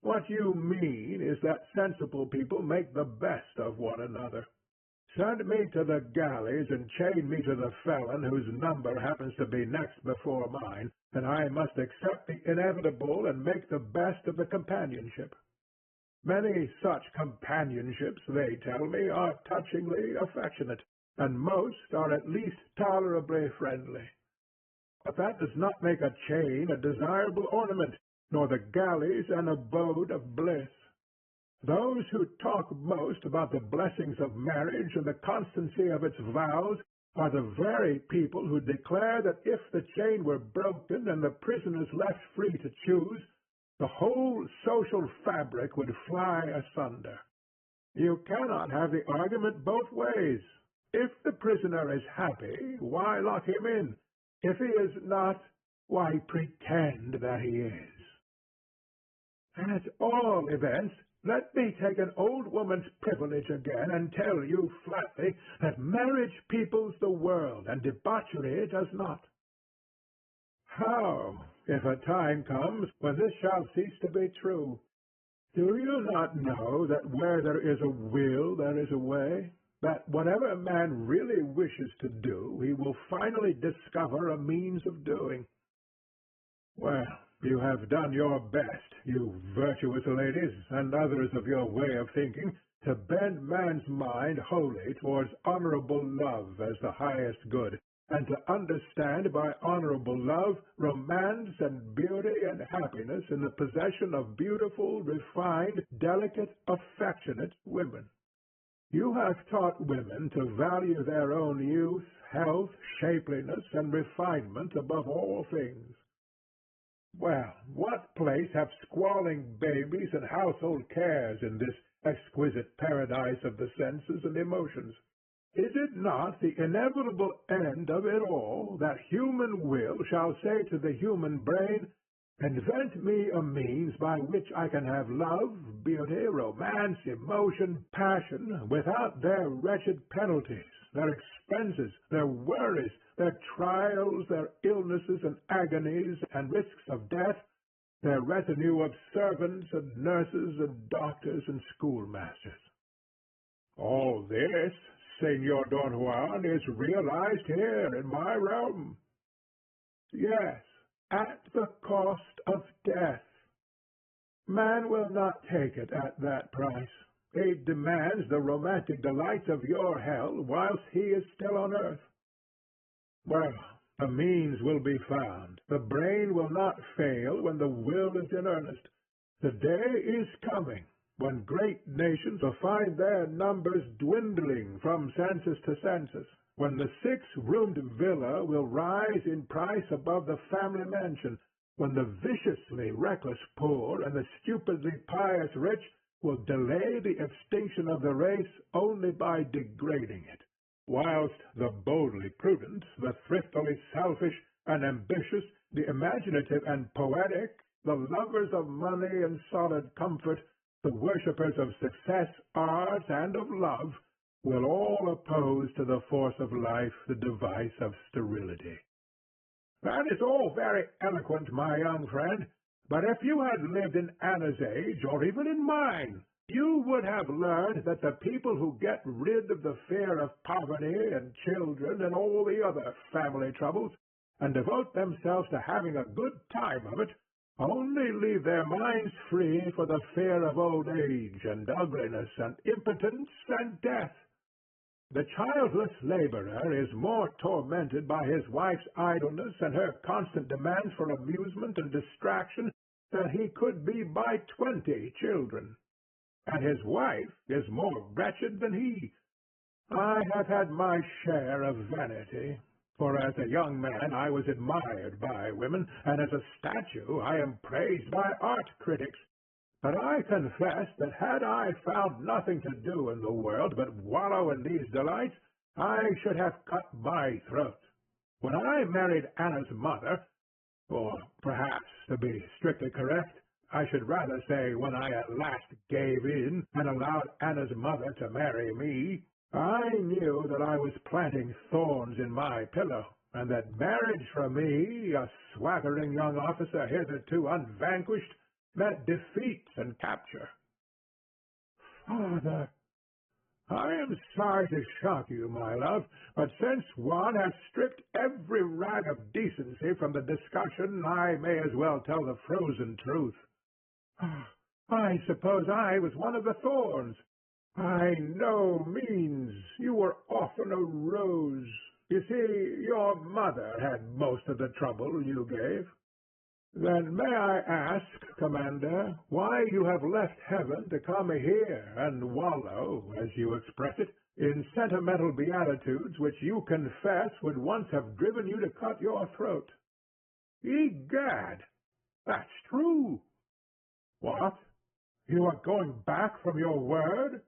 What you mean is that sensible people make the best of one another. Send me to the galleys and chain me to the felon whose number happens to be next before mine, and I must accept the inevitable and make the best of the companionship. Many such companionships, they tell me, are touchingly affectionate, and most are at least tolerably friendly. But that does not make a chain a desirable ornament, nor the galleys an abode of bliss. Those who talk most about the blessings of marriage and the constancy of its vows are the very people who declare that if the chain were broken and the prisoners left free to choose, the whole social fabric would fly asunder. You cannot have the argument both ways. If the prisoner is happy, why lock him in? If he is not, why pretend that he is? At all events, let me take an old woman's privilege again and tell you flatly that marriage peoples the world and debauchery does not. How, if a time comes when this shall cease to be true? Do you not know that where there is a will there is a way? That whatever a man really wishes to do, he will finally discover a means of doing? Well, you have done your best, you virtuous ladies, and others of your way of thinking, to bend man's mind wholly towards honorable love as the highest good, and to understand by honorable love romance and beauty and happiness in the possession of beautiful, refined, delicate, affectionate women. You have taught women to value their own youth, health, shapeliness, and refinement above all things. Well, what place have squalling babies and household cares in this exquisite paradise of the senses and emotions? Is it not the inevitable end of it all that human will shall say to the human brain, invent me a means by which I can have love, beauty, romance, emotion, passion, without their wretched penalties, their expenses, their worries, their trials, their illnesses and agonies and risks of death, their retinue of servants and nurses and doctors and schoolmasters. All this, Senor Don Juan, is realized here in my realm. Yes, at the cost of death. Man will not take it at that price. He demands the romantic delights of your hell whilst he is still on earth. Well, the means will be found. The brain will not fail when the will is in earnest. The day is coming when great nations will find their numbers dwindling from census to census, when the six-roomed villa will rise in price above the family mansion, when the viciously reckless poor and the stupidly pious rich will delay the extinction of the race only by degrading it, whilst the boldly prudent, the thriftily selfish and ambitious, the imaginative and poetic, the lovers of money and solid comfort, the worshippers of success, art, and of love, will all oppose to the force of life the device of sterility. That is all very eloquent, my young friend, but if you had lived in Anna's age, or even in mine, you would have learned that the people who get rid of the fear of poverty and children and all the other family troubles, and devote themselves to having a good time of it, only leave their minds free for the fear of old age and ugliness and impotence and death. The childless laborer is more tormented by his wife's idleness and her constant demands for amusement and distraction than he could be by 20 children. And his wife is more wretched than he. I have had my share of vanity, for as a young man I was admired by women, and as a statue I am praised by art critics. But I confess that had I found nothing to do in the world but wallow in these delights, I should have cut my throat. When I married Anna's mother, or perhaps, to be strictly correct, I should rather say when I at last gave in and allowed Anna's mother to marry me, I knew that I was planting thorns in my pillow, and that marriage for me, a swaggering young officer hitherto unvanquished, meant defeat and capture. Father, I am sorry to shock you, my love, but since one has stripped every rag of decency from the discussion, I may as well tell the frozen truth. I suppose I was one of the thorns. By no means. You were often a rose. You see, your mother had most of the trouble you gave. Then may I ask, Commander, why you have left heaven to come here and wallow, as you express it, in sentimental beatitudes which you confess would once have driven you to cut your throat? Egad, that's true. What? You are going back from your word?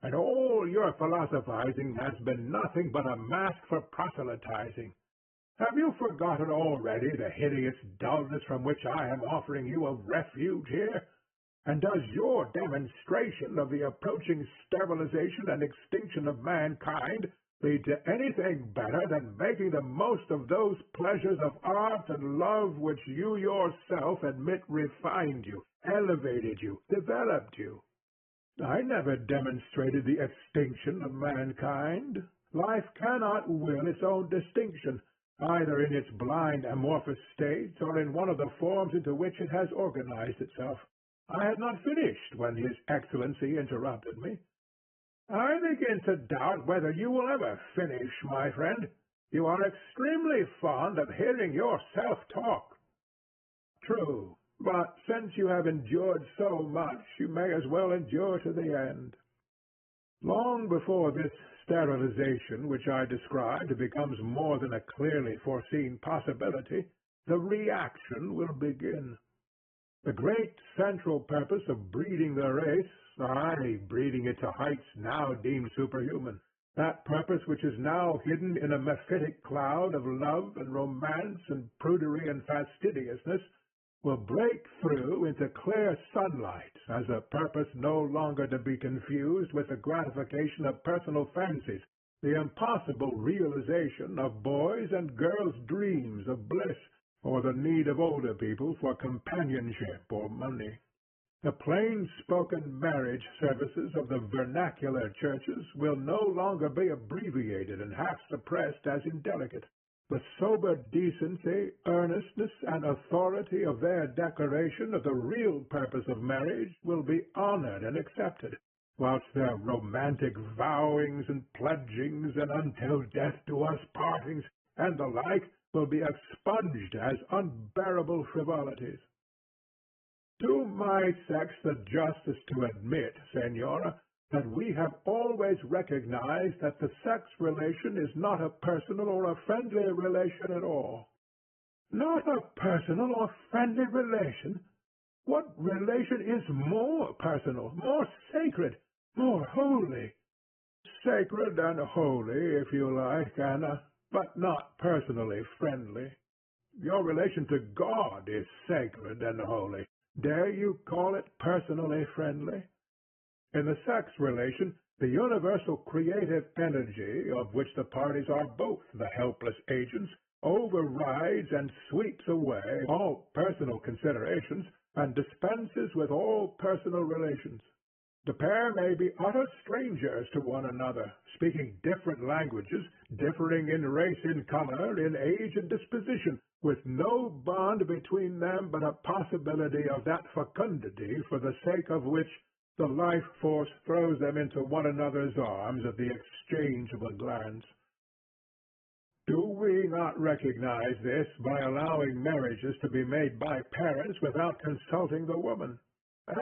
And all your philosophizing has been nothing but a mask for proselytizing. Have you forgotten already the hideous dullness from which I am offering you a refuge here? And does your demonstration of the approaching sterilization and extinction of mankind lead to anything better than making the most of those pleasures of art and love which you yourself admit refined you, elevated you, developed you? I never demonstrated the extinction of mankind. Life cannot will its own distinction, either in its blind amorphous states or in one of the forms into which it has organized itself. I had not finished when His Excellency interrupted me. I begin to doubt whether you will ever finish, my friend. You are extremely fond of hearing yourself talk. True, but since you have endured so much, you may as well endure to the end. Long before this sterilization which I described becomes more than a clearly foreseen possibility, the reaction will begin. The great central purpose of breeding the race, aye, breeding it to heights now deemed superhuman, that purpose which is now hidden in a mephitic cloud of love and romance and prudery and fastidiousness, will break through into clear sunlight as a purpose no longer to be confused with the gratification of personal fancies, the impossible realization of boys' and girls' dreams of bliss, or the need of older people for companionship or money. The plain-spoken marriage services of the vernacular churches will no longer be abbreviated and half suppressed as indelicate. The sober decency, earnestness, and authority of their declaration of the real purpose of marriage will be honored and accepted, whilst their romantic vowings and pledgings and until death do us partings and the like will be expunged as unbearable frivolities. Do my sex the justice to admit, Senora, that we have always recognized that the sex relation is not a personal or a friendly relation at all. Not a personal or friendly relation? What relation is more personal, more sacred, more holy? Sacred and holy, if you like, Anna, but not personally friendly. Your relation to God is sacred and holy. Dare you call it personally friendly? In the sex relation, the universal creative energy, of which the parties are both the helpless agents, overrides and sweeps away all personal considerations and dispenses with all personal relations. The pair may be utter strangers to one another, speaking different languages, differing in race, in color, in age, and disposition, with no bond between them but a possibility of that fecundity for the sake of which the life force throws them into one another's arms at the exchange of a glance. Do we not recognize this by allowing marriages to be made by parents without consulting the woman?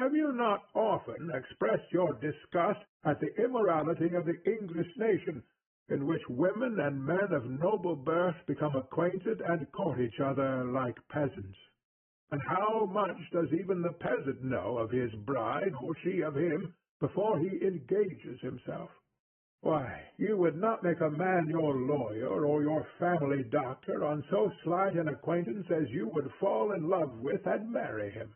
Have you not often expressed your disgust at the immorality of the English nation, in which women and men of noble birth become acquainted and court each other like peasants? And how much does even the peasant know of his bride, or she of him, before he engages himself? Why, you would not make a man your lawyer or your family doctor on so slight an acquaintance as you would fall in love with and marry him.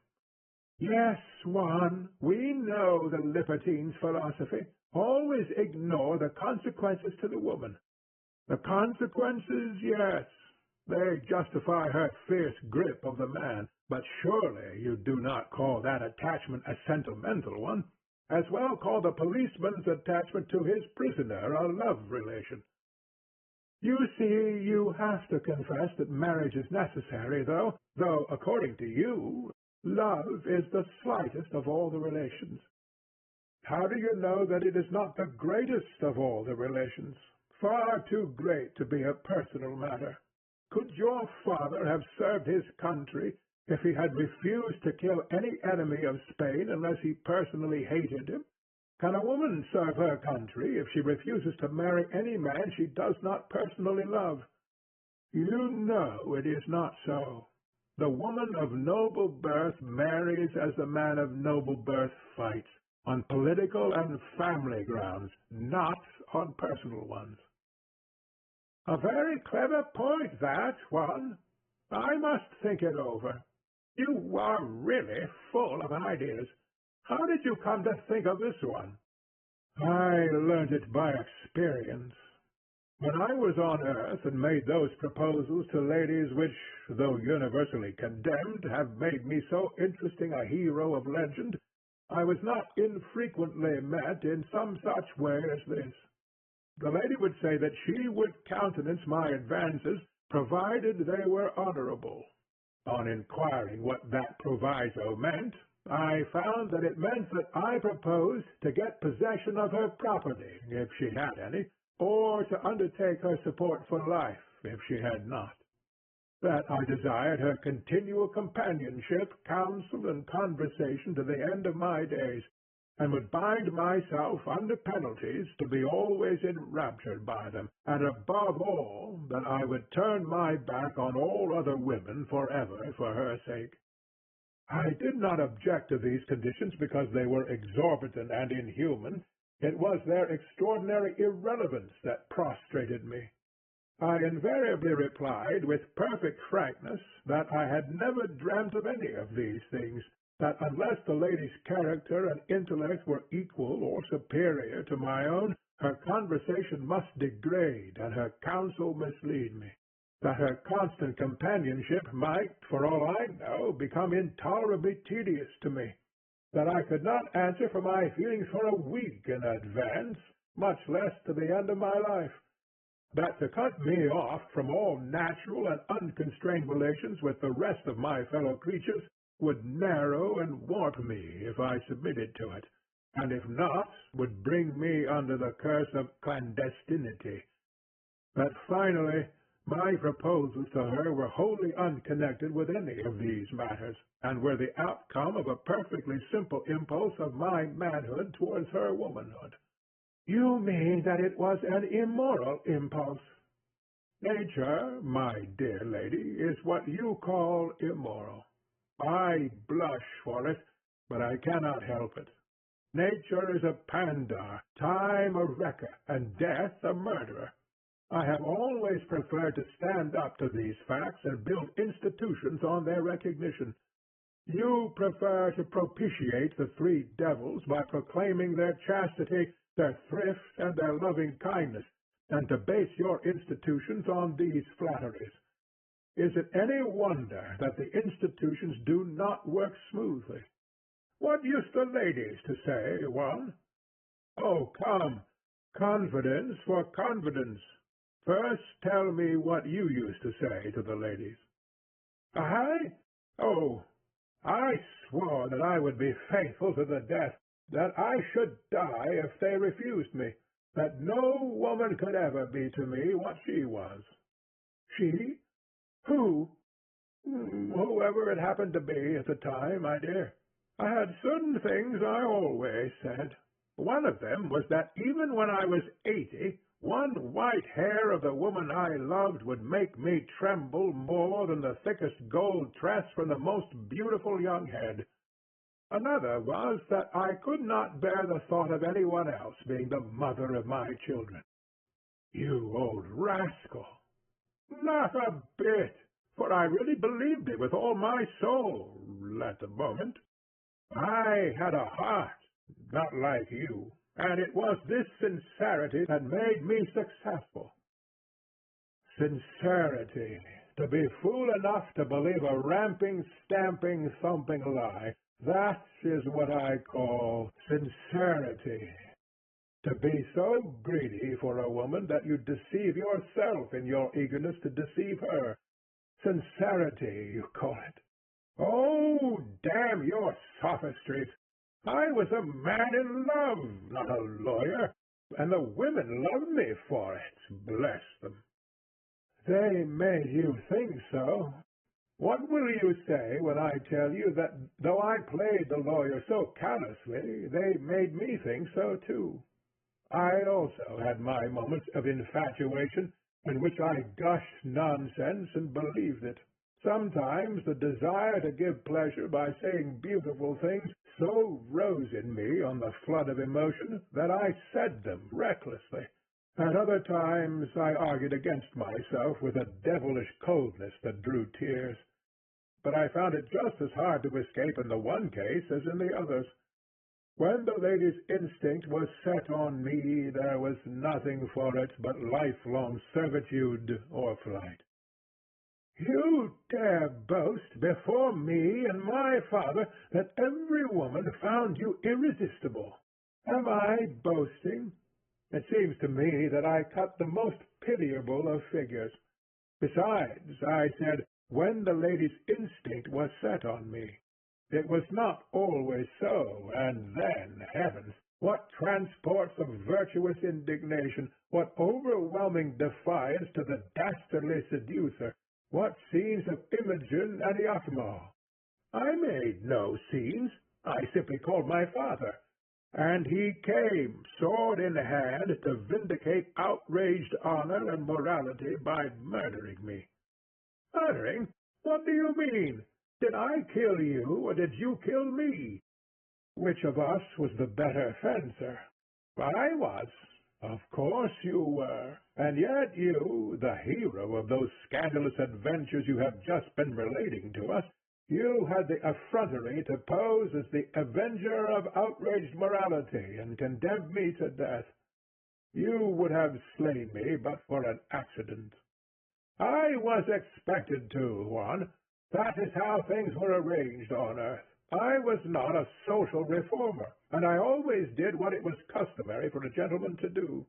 Yes, Juan, we know the libertine's philosophy. Always ignore the consequences to the woman. The consequences, yes, they justify her fierce grip of the man, but surely you do not call that attachment a sentimental one. As well call the policeman's attachment to his prisoner a love relation. You see, you have to confess that marriage is necessary, though according to you, love is the slightest of all the relations. How do you know that it is not the greatest of all the relations? Far too great to be a personal matter. Could your father have served his country if he had refused to kill any enemy of Spain unless he personally hated him? Can a woman serve her country if she refuses to marry any man she does not personally love? You know it is not so. The woman of noble birth marries as the man of noble birth fights, on political and family grounds, not on personal ones. A very clever point, that, Juan. I must think it over. You are really full of ideas. How did you come to think of this one? I learned it by experience. When I was on earth and made those proposals to ladies which, though universally condemned, have made me so interesting a hero of legend, I was not infrequently met in some such way as this. The lady would say that she would countenance my advances, provided they were honorable. On inquiring what that proviso meant, I found that it meant that I proposed to get possession of her property, if she had any, or to undertake her support for life, if she had not. That I desired her continual companionship, counsel, and conversation to the end of my days, and would bind myself under penalties to be always enraptured by them, and above all, that I would turn my back on all other women forever for her sake. I did not object to these conditions because they were exorbitant and inhuman. It was their extraordinary irrelevance that prostrated me. I invariably replied with perfect frankness that I had never dreamt of any of these things, that unless the lady's character and intellect were equal or superior to my own, her conversation must degrade and her counsel mislead me, that her constant companionship might, for all I know, become intolerably tedious to me, that I could not answer for my feelings for a week in advance, much less to the end of my life, that to cut me off from all natural and unconstrained relations with the rest of my fellow creatures would narrow and warp me if I submitted to it, and if not, would bring me under the curse of clandestinity. That finally my proposals to her were wholly unconnected with any of these matters, and were the outcome of a perfectly simple impulse of my manhood towards her womanhood. You mean that it was an immoral impulse? Nature, my dear lady, is what you call immoral. I blush for it, but I cannot help it. Nature is a pandar, time a wrecker, and death a murderer. I have always preferred to stand up to these facts and build institutions on their recognition. You prefer to propitiate the three devils by proclaiming their chastity, their thrift, and their loving kindness, and to base your institutions on these flatteries. Is it any wonder that the institutions do not work smoothly? What used the ladies to say, one? Oh, come, confidence for confidence. First tell me what you used to say to the ladies. I? Oh, I swore that I would be faithful to the death, that I should die if they refused me, that no woman could ever be to me what she was. She? Who? Whoever it happened to be at the time, my dear. I had certain things I always said. One of them was that even when I was 80, one white hair of the woman I loved would make me tremble more than the thickest gold tress from the most beautiful young head. Another was that I could not bear the thought of anyone else being the mother of my children. You old rascal! Not a bit, for I really believed it with all my soul at the moment. I had a heart, not like you, and it was this sincerity that made me successful. Sincerity, to be fool enough to believe a ramping, stamping, thumping lie, that is what I call sincerity. To be so greedy for a woman that you deceive yourself in your eagerness to deceive her. Sincerity, you call it. Oh, damn your sophistries! I was a man in love, not a lawyer, and the women loved me for it, bless them. They made you think so. What will you say when I tell you that though I played the lawyer so callously, they made me think so too? I also had my moments of infatuation in which I gushed nonsense and believed it. Sometimes the desire to give pleasure by saying beautiful things so rose in me on the flood of emotion that I said them recklessly. At other times I argued against myself with a devilish coldness that drew tears. But I found it just as hard to escape in the one case as in the others. When the lady's instinct was set on me, there was nothing for it but lifelong servitude or flight. You dare boast before me and my father that every woman found you irresistible. Am I boasting? It seems to me that I cut the most pitiable of figures. Besides, I said, when the lady's instinct was set on me. It was not always so, and then, heavens, what transports of virtuous indignation, what overwhelming defiance to the dastardly seducer, what scenes of Imogen and Iachimo! I made no scenes. I simply called my father, and he came, sword in hand, to vindicate outraged honor and morality by murdering me. Murdering? What do you mean? Did I kill you, or did you kill me? Which of us was the better fencer? I was. Of course you were. And yet you, the hero of those scandalous adventures you have just been relating to us, you had the effrontery to pose as the avenger of outraged morality and condemn me to death. You would have slain me but for an accident. I was expected to, Juan. That is how things were arranged on earth. I was not a social reformer, and I always did what it was customary for a gentleman to do.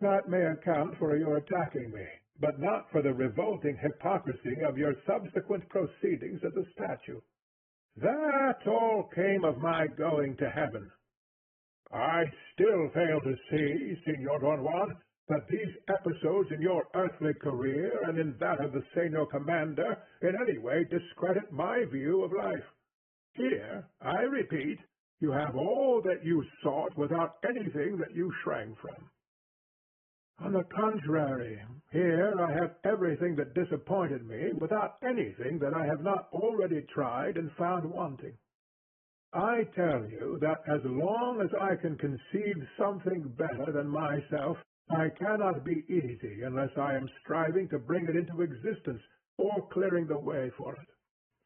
That may account for your attacking me, but not for the revolting hypocrisy of your subsequent proceedings at the statue. That all came of my going to heaven. I still fail to see, Signor Don Juan, that these episodes in your earthly career and in that of the Senor Commander in any way discredit my view of life. Here, I repeat, you have all that you sought without anything that you shrank from. On the contrary, here I have everything that disappointed me without anything that I have not already tried and found wanting. I tell you that as long as I can conceive something better than myself, I cannot be easy unless I am striving to bring it into existence or clearing the way for it.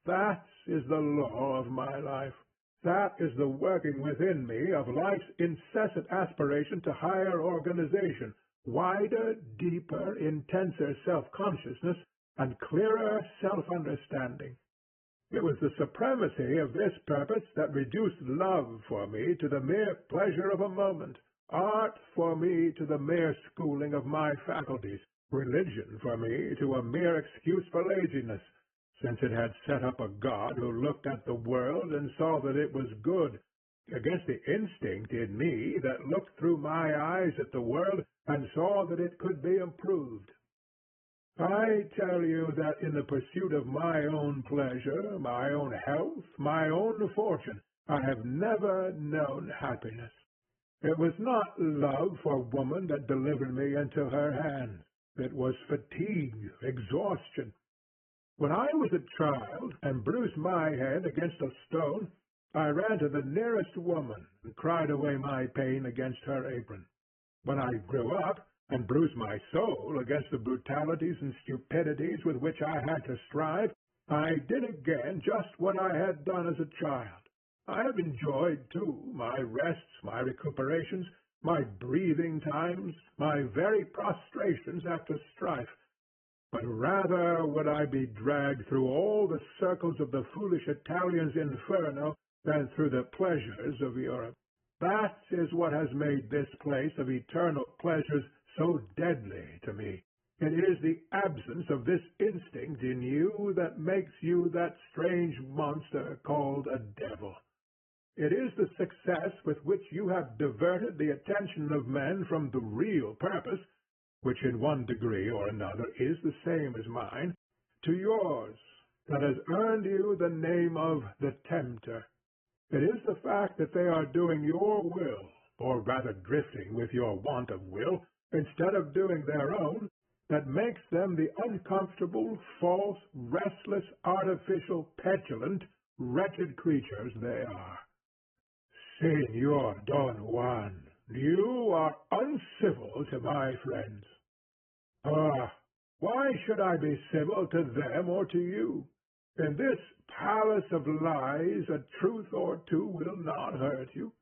That is the law of my life. That is the working within me of life's incessant aspiration to higher organization, wider, deeper, intenser self-consciousness, and clearer self-understanding. It was the supremacy of this purpose that reduced love for me to the mere pleasure of a moment, art for me to the mere schooling of my faculties, religion for me to a mere excuse for laziness, since it had set up a God who looked at the world and saw that it was good, against the instinct in me that looked through my eyes at the world and saw that it could be improved. I tell you that in the pursuit of my own pleasure, my own health, my own fortune, I have never known happiness. It was not love for woman that delivered me into her hands. It was fatigue, exhaustion. When I was a child and bruised my head against a stone, I ran to the nearest woman and cried away my pain against her apron. When I grew up, and bruised my soul against the brutalities and stupidities with which I had to strive, I did again just what I had done as a child. I have enjoyed, too, my rests, my recuperations, my breathing times, my very prostrations after strife. But rather would I be dragged through all the circles of the foolish Italian's inferno than through the pleasures of Europe. That is what has made this place of eternal pleasures so deadly to me. It is the absence of this instinct in you that makes you that strange monster called a devil. It is the success with which you have diverted the attention of men from the real purpose, which in one degree or another is the same as mine, to yours, that has earned you the name of the tempter. It is the fact that they are doing your will, or rather drifting with your want of will, instead of doing their own, that makes them the uncomfortable, false, restless, artificial, petulant, wretched creatures they are. Senor Don Juan, you are uncivil to my friends. Ah, why should I be civil to them or to you? In this palace of lies a truth or two will not hurt you.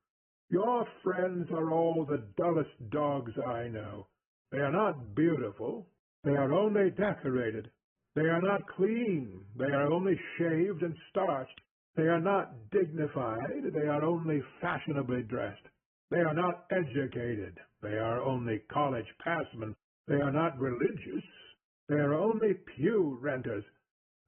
Your friends are all the dullest dogs I know. They are not beautiful. They are only decorated. They are not clean. They are only shaved and starched. They are not dignified. They are only fashionably dressed. They are not educated. They are only college passmen. They are not religious. They are only pew renters.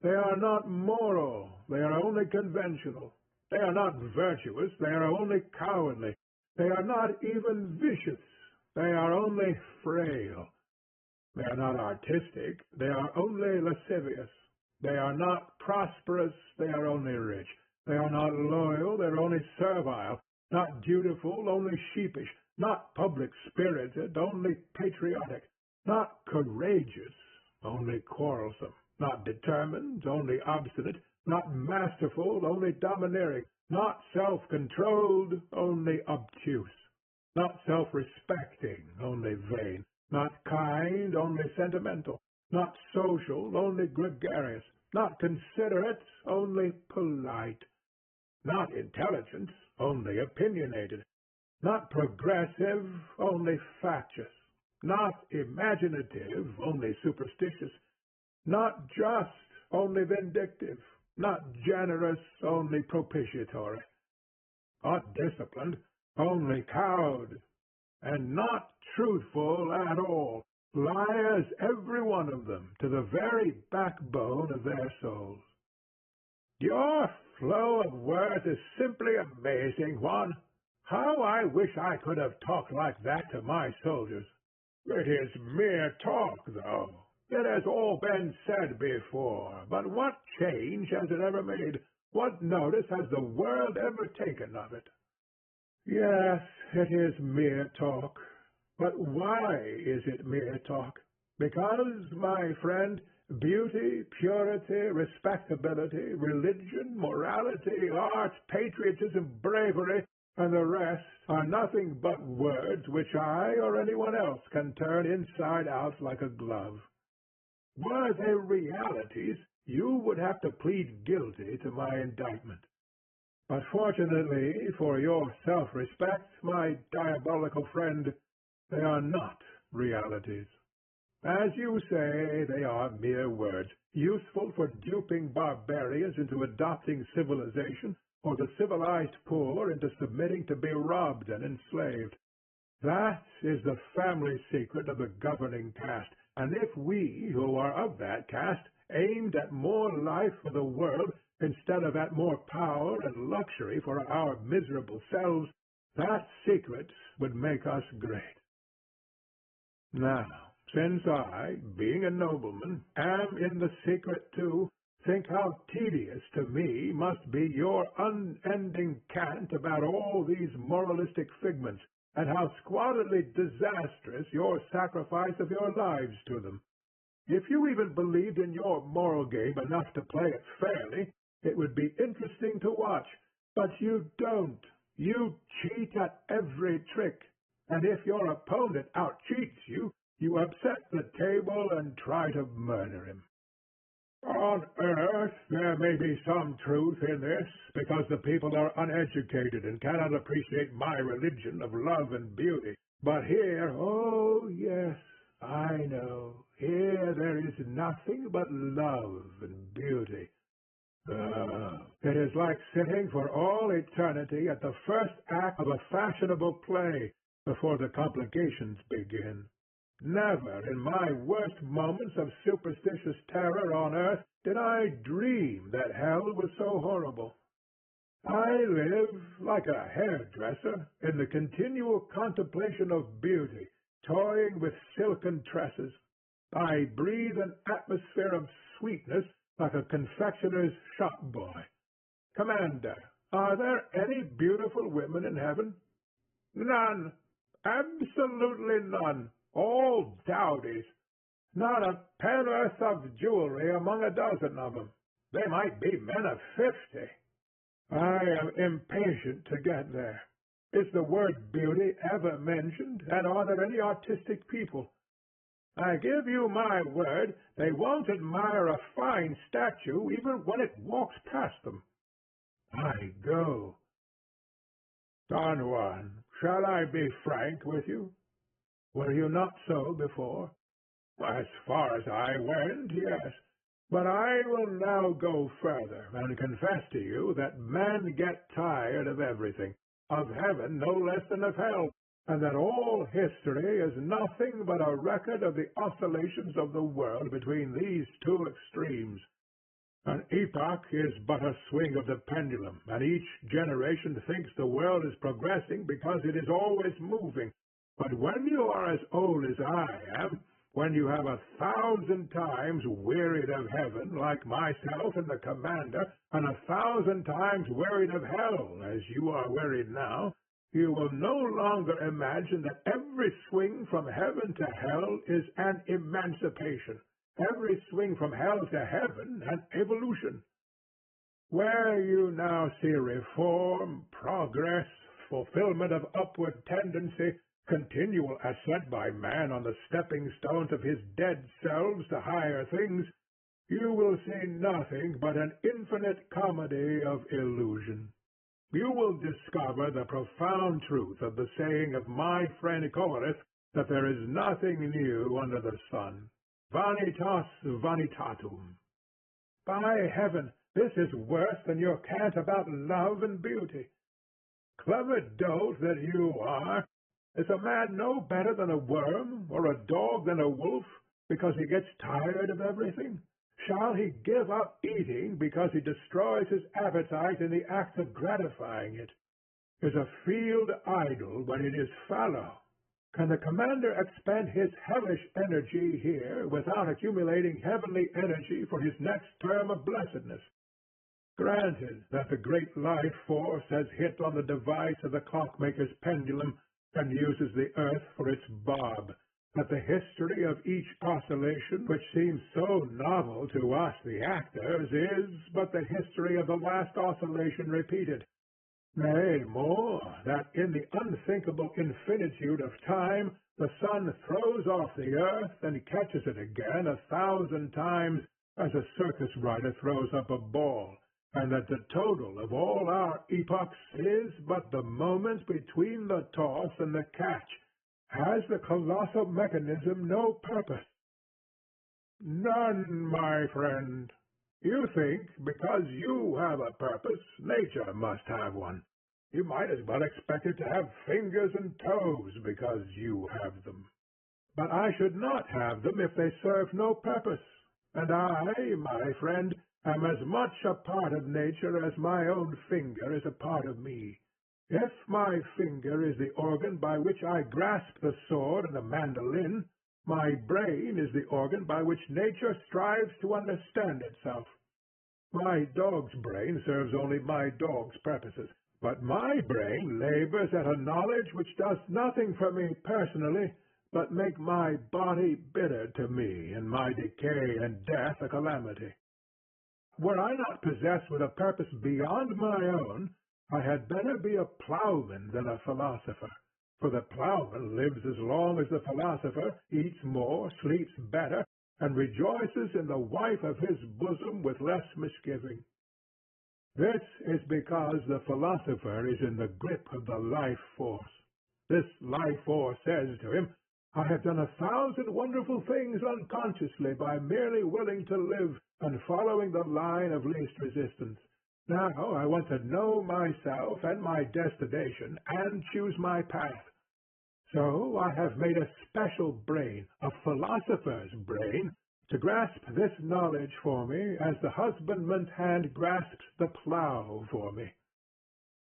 They are not moral. They are only conventional. They are not virtuous. They are only cowardly. They are not even vicious. They are only frail. They are not artistic. They are only lascivious. They are not prosperous. They are only rich. They are not loyal. They are only servile. Not dutiful, only sheepish. Not public-spirited, only patriotic. Not courageous, only quarrelsome. Not determined, only obstinate. Not masterful, only domineering. Not self-controlled, only obtuse. Not self-respecting, only vain. Not kind, only sentimental. Not social, only gregarious. Not considerate, only polite. Not intelligent, only opinionated. Not progressive, only factious. Not imaginative, only superstitious. Not just, only vindictive. Not generous, only propitiatory. Not disciplined, only cowed. and not truthful at all, liars every one of them, to the very backbone of their souls. Your flow of words is simply amazing, Juan. How I wish I could have talked like that to my soldiers. It is mere talk, though. It has all been said before, but what change has it ever made? What notice has the world ever taken of it? Yes, it is mere talk. But why is it mere talk? Because, my friend, beauty, purity, respectability, religion, morality, art, patriotism, bravery, and the rest are nothing but words which I or anyone else can turn inside out like a glove. Were they realities, you would have to plead guilty to my indictment. But fortunately for your self-respect, my diabolical friend, they are not realities. As you say, they are mere words, useful for duping barbarians into adopting civilization, or the civilized poor into submitting to be robbed and enslaved. That is the family secret of the governing caste, and if we, who are of that caste, aimed at more life for the world instead of at more power and luxury for our miserable selves, that secret would make us great. Now, since I, being a nobleman, am in the secret too, think how tedious to me must be your unending cant about all these moralistic figments, and how squalidly disastrous your sacrifice of your lives to them. If you even believed in your moral game enough to play it fairly, it would be interesting to watch. But you don't. You cheat at every trick. And if your opponent out-cheats you, you upset the table and try to murder him. On earth there may be some truth in this, because the people are uneducated and cannot appreciate my religion of love and beauty. But here, oh yes, I know, here there is nothing but love and beauty. It is like sitting for all eternity at the first act of a fashionable play before the complications begin. Never in my worst moments of superstitious terror on earth did I dream that hell was so horrible. I live, like a hairdresser, in the continual contemplation of beauty, toying with silken tresses. I breathe an atmosphere of sweetness like a confectioner's shop boy. Commander, are there any beautiful women in heaven? None. Absolutely none. All dowdies. Not a penn'orth of jewelry among a dozen of them. They might be men of 50. I am impatient to get there. Is the word beauty ever mentioned, and are there any artistic people? I give you my word, they won't admire a fine statue even when it walks past them. I go. Don Juan, shall I be frank with you? Were you not so before? As far as I went, yes. But I will now go further and confess to you that men get tired of everything, of heaven no less than of hell, and that all history is nothing but a record of the oscillations of the world between these two extremes. An epoch is but a swing of the pendulum, and each generation thinks the world is progressing because it is always moving. But when you are as old as I am, when you have 1,000 times wearied of heaven, like myself and the commander, and 1,000 times wearied of hell, as you are wearied now, you will no longer imagine that every swing from heaven to hell is an emancipation, every swing from hell to heaven an evolution. Where you now see reform, progress, fulfillment of upward tendency, continual ascent by man on the stepping stones of his dead selves to higher things, you will see nothing but an infinite comedy of illusion. You will discover the profound truth of the saying of my friend Coleridge that there is nothing new under the sun. Vanitas vanitatum. By heaven, this is worse than your cant about love and beauty. Clever dolt that you are, Is a man no better than a worm, or a dog than a wolf, because he gets tired of everything? Shall he give up eating because he destroys his appetite in the act of gratifying it? Is a field idle when it is fallow? Can the commander expend his hellish energy here without accumulating heavenly energy for his next term of blessedness? Granted that the great life force has hit on the device of the clockmaker's pendulum and uses the earth for its bob, that the history of each oscillation, which seems so novel to us the actors, is but the history of the last oscillation repeated. Nay, more, that in the unthinkable infinitude of time the sun throws off the earth and catches it again 1,000 times as a circus rider throws up a ball, and that the total of all our epochs is but the moment between the toss and the catch. Has the colossal mechanism no purpose? None, my friend. You think because you have a purpose, nature must have one. You might as well expect it to have fingers and toes because you have them. But I should not have them if they serve no purpose. And I, my friend, am as much a part of nature as my own finger is a part of me. If my finger is the organ by which I grasp the sword and the mandolin, my brain is the organ by which nature strives to understand itself. My dog's brain serves only my dog's purposes, but my brain labors at a knowledge which does nothing for me personally, but make my body bitter to me, and my decay and death a calamity. Were I not possessed with a purpose beyond my own, I had better be a plowman than a philosopher, for the plowman lives as long as the philosopher, eats more, sleeps better, and rejoices in the wife of his bosom with less misgiving. This is because the philosopher is in the grip of the life force. This life force says to him, I have done 1,000 wonderful things unconsciously by merely willing to live and following the line of least resistance. Now I want to know myself and my destination and choose my path. So I have made a special brain, a philosopher's brain, to grasp this knowledge for me as the husbandman's hand grasps the plough for me.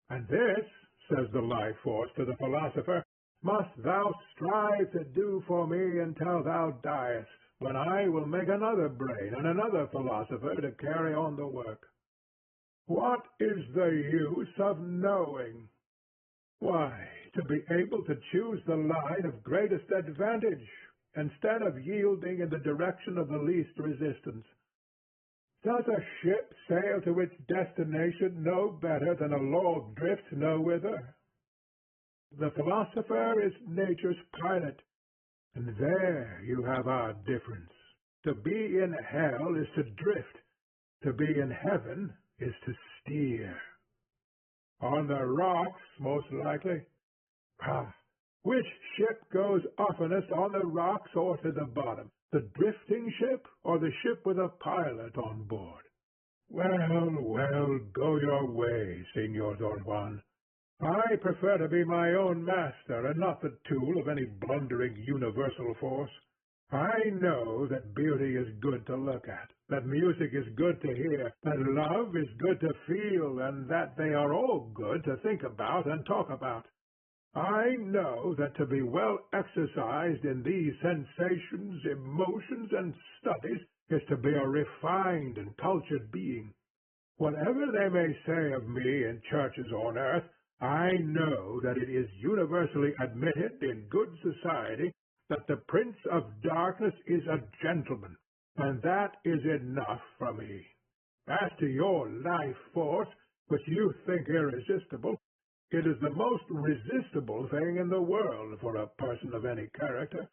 And this, says the life force to the philosopher, must thou strive to do for me until thou diest, when I will make another brain and another philosopher to carry on the work. What is the use of knowing? Why, to be able to choose the line of greatest advantage, instead of yielding in the direction of the least resistance. Does a ship sail to its destination no better than a log drift no whither? The philosopher is nature's pilot, and there you have our difference. To be in hell is to drift. To be in heaven is to steer. On the rocks, most likely. Ah, which ship goes oftenest on the rocks or to the bottom, the drifting ship or the ship with a pilot on board? Well, well, go your way, Senor Don Juan. I prefer to be my own master and not the tool of any blundering universal force. I know that beauty is good to look at, that music is good to hear, that love is good to feel, and that they are all good to think about and talk about. I know that to be well exercised in these sensations, emotions, and studies is to be a refined and cultured being. Whatever they may say of me in churches on earth, I know that it is universally admitted in good society that the Prince of Darkness is a gentleman, and that is enough for me. As to your life force, which you think irresistible, it is the most resistible thing in the world for a person of any character.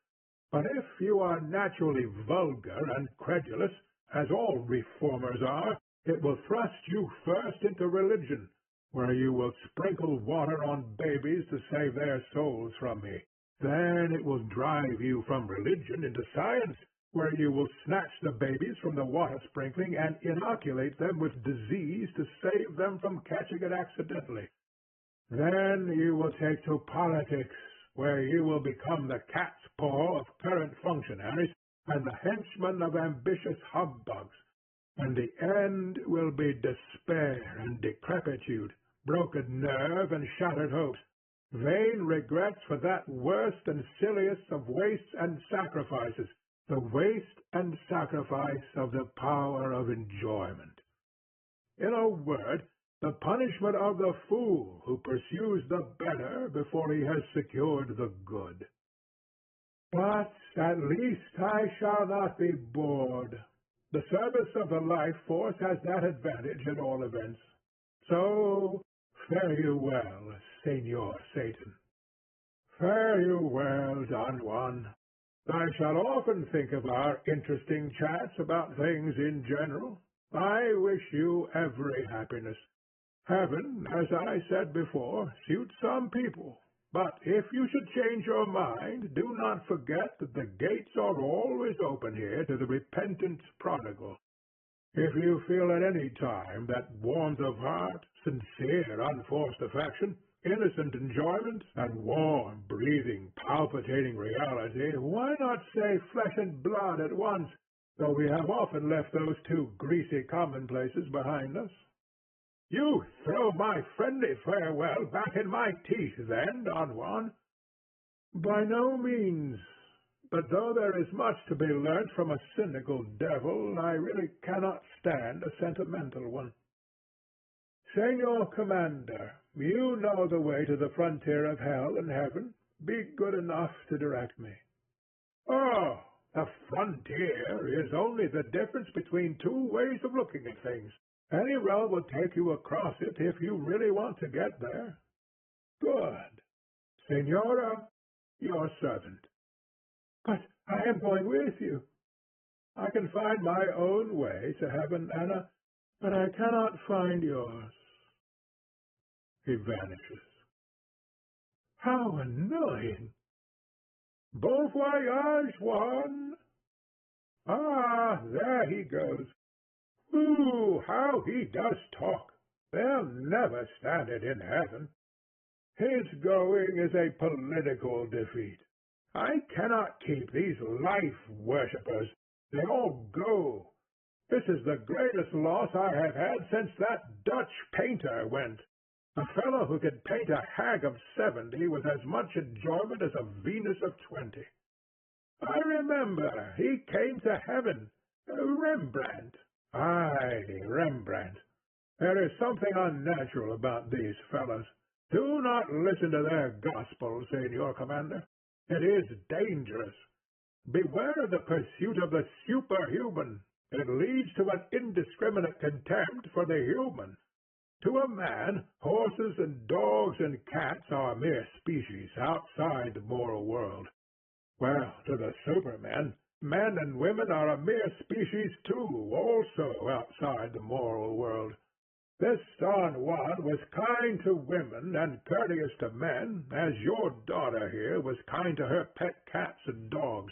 But if you are naturally vulgar and credulous, as all reformers are, it will thrust you first into religion, where you will sprinkle water on babies to save their souls from me. Then it will drive you from religion into science, where you will snatch the babies from the water sprinkling and inoculate them with disease to save them from catching it accidentally. Then you will take to politics, where you will become the cat's paw of current functionaries and the henchman of ambitious humbugs, and the end will be despair and decrepitude, broken nerve and shattered hopes, vain regrets for that worst and silliest of wastes and sacrifices, the waste and sacrifice of the power of enjoyment. In a word, the punishment of the fool who pursues the better before he has secured the good. But at least I shall not be bored. The service of the life force has that advantage at all events. So fare you well, Senor Satan. Fare you well, Don Juan. I shall often think of our interesting chats about things in general. I wish you every happiness. Heaven, as I said before, suits some people. But if you should change your mind, do not forget that the gates are always open here to the repentant prodigal. If you feel at any time that warmth of heart, sincere, unforced affection, innocent enjoyment, and warm, breathing, palpitating reality, why not say flesh and blood at once, though we have often left those two greasy commonplaces behind us? You throw my friendly farewell back in my teeth, then, Don Juan? By no means. But though there is much to be learnt from a cynical devil, I really cannot stand a sentimental one. Senor Commander, you know the way to the frontier of hell and heaven. Be good enough to direct me. Oh, the frontier is only the difference between two ways of looking at things. Any road will take you across it if you really want to get there. Good. Senora, your servant. But I am going with you. I can find my own way to heaven, Anna, but I cannot find yours. He vanishes. How annoying! Bon voyage, Juan! Ah, there he goes. Ooh, how he does talk! They'll never stand it in heaven. His going is a political defeat. I cannot keep these life-worshippers. They all go. This is the greatest loss I have had since that Dutch painter went. A fellow who could paint a hag of 70 with as much enjoyment as a Venus of 20. I remember he came to heaven. Rembrandt. Aye, Rembrandt. There is something unnatural about these fellows. Do not listen to their gospel, Senor Commander. It is dangerous. Beware of the pursuit of the superhuman. It leads to an indiscriminate contempt for the human. To a man, horses and dogs and cats are mere species outside the moral world. Well, to the Superman, men and women are a mere species too, also outside the moral world. This Don Juan was kind to women and courteous to men, as your daughter here was kind to her pet cats and dogs.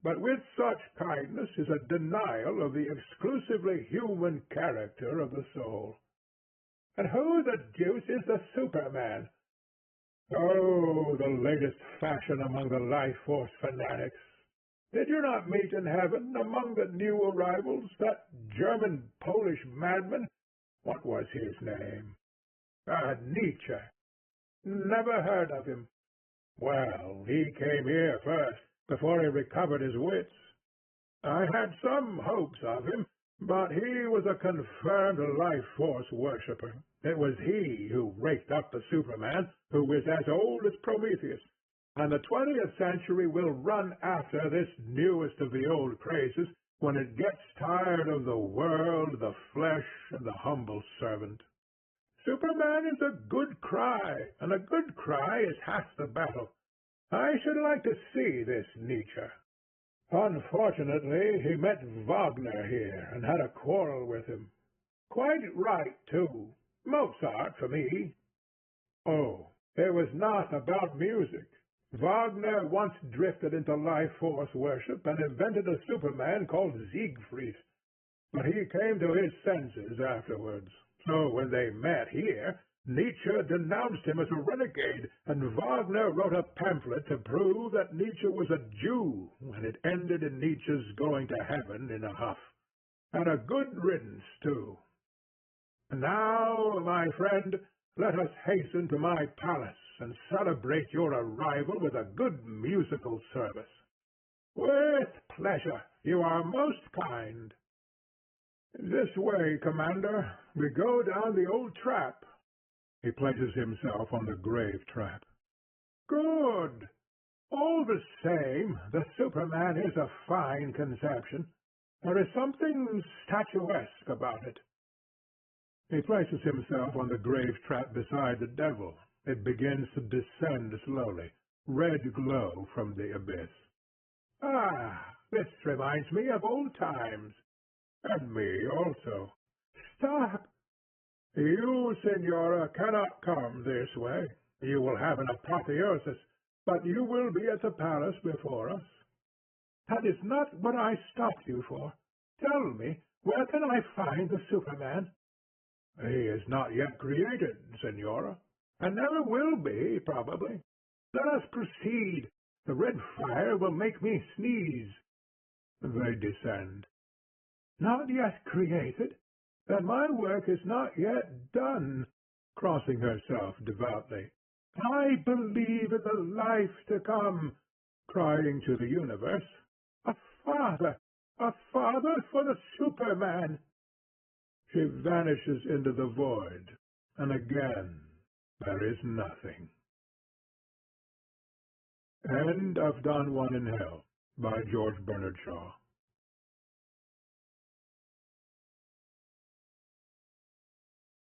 But with such kindness is a denial of the exclusively human character of the soul. And who the deuce is the Superman? Oh, the latest fashion among the life-force fanatics. Did you not meet in heaven, among the new arrivals, that German-Polish madman? What was his name? Nietzsche. Never heard of him. Well, he came here first, before he recovered his wits. I had some hopes of him, but he was a confirmed life-force worshipper. It was he who raked up the Superman, who is as old as Prometheus. And the 20th century will run after this newest of the old crazes when it gets tired of the world, the flesh, and the humble servant. Superman is a good cry, and a good cry is half the battle. I should like to see this Nietzsche. Unfortunately, he met Wagner here and had a quarrel with him. Quite right, too. Mozart, for me. Oh, it was not about music. Wagner once drifted into life-force worship and invented a Superman called Siegfried. But he came to his senses afterwards. So when they met here, Nietzsche denounced him as a renegade, and Wagner wrote a pamphlet to prove that Nietzsche was a Jew, and it ended in Nietzsche's going to heaven in a huff. And a good riddance, too. And now, my friend, let us hasten to my palace and celebrate your arrival with a good musical service. With pleasure. You are most kind. This way, Commander. We go down the old trap. He places himself on the grave trap. Good. All the same, the Superman is a fine conception. There is something statuesque about it. He places himself on the grave trap beside the devil. It begins to descend slowly, red glow from the abyss. Ah, this reminds me of old times. And me also. Stop! You, Senora, cannot come this way. You will have an apotheosis, but you will be at the palace before us. That is not what I stopped you for. Tell me, where can I find the Superman? He is not yet created, Senora, and never will be, probably. Let us proceed. The red fire will make me sneeze. They descend. Not yet created? Then my work is not yet done, crossing herself devoutly. I believe in the life to come, crying to the universe. A father for the Superman. She vanishes into the void, and again there is nothing. End of Don Juan in Hell by George Bernard Shaw.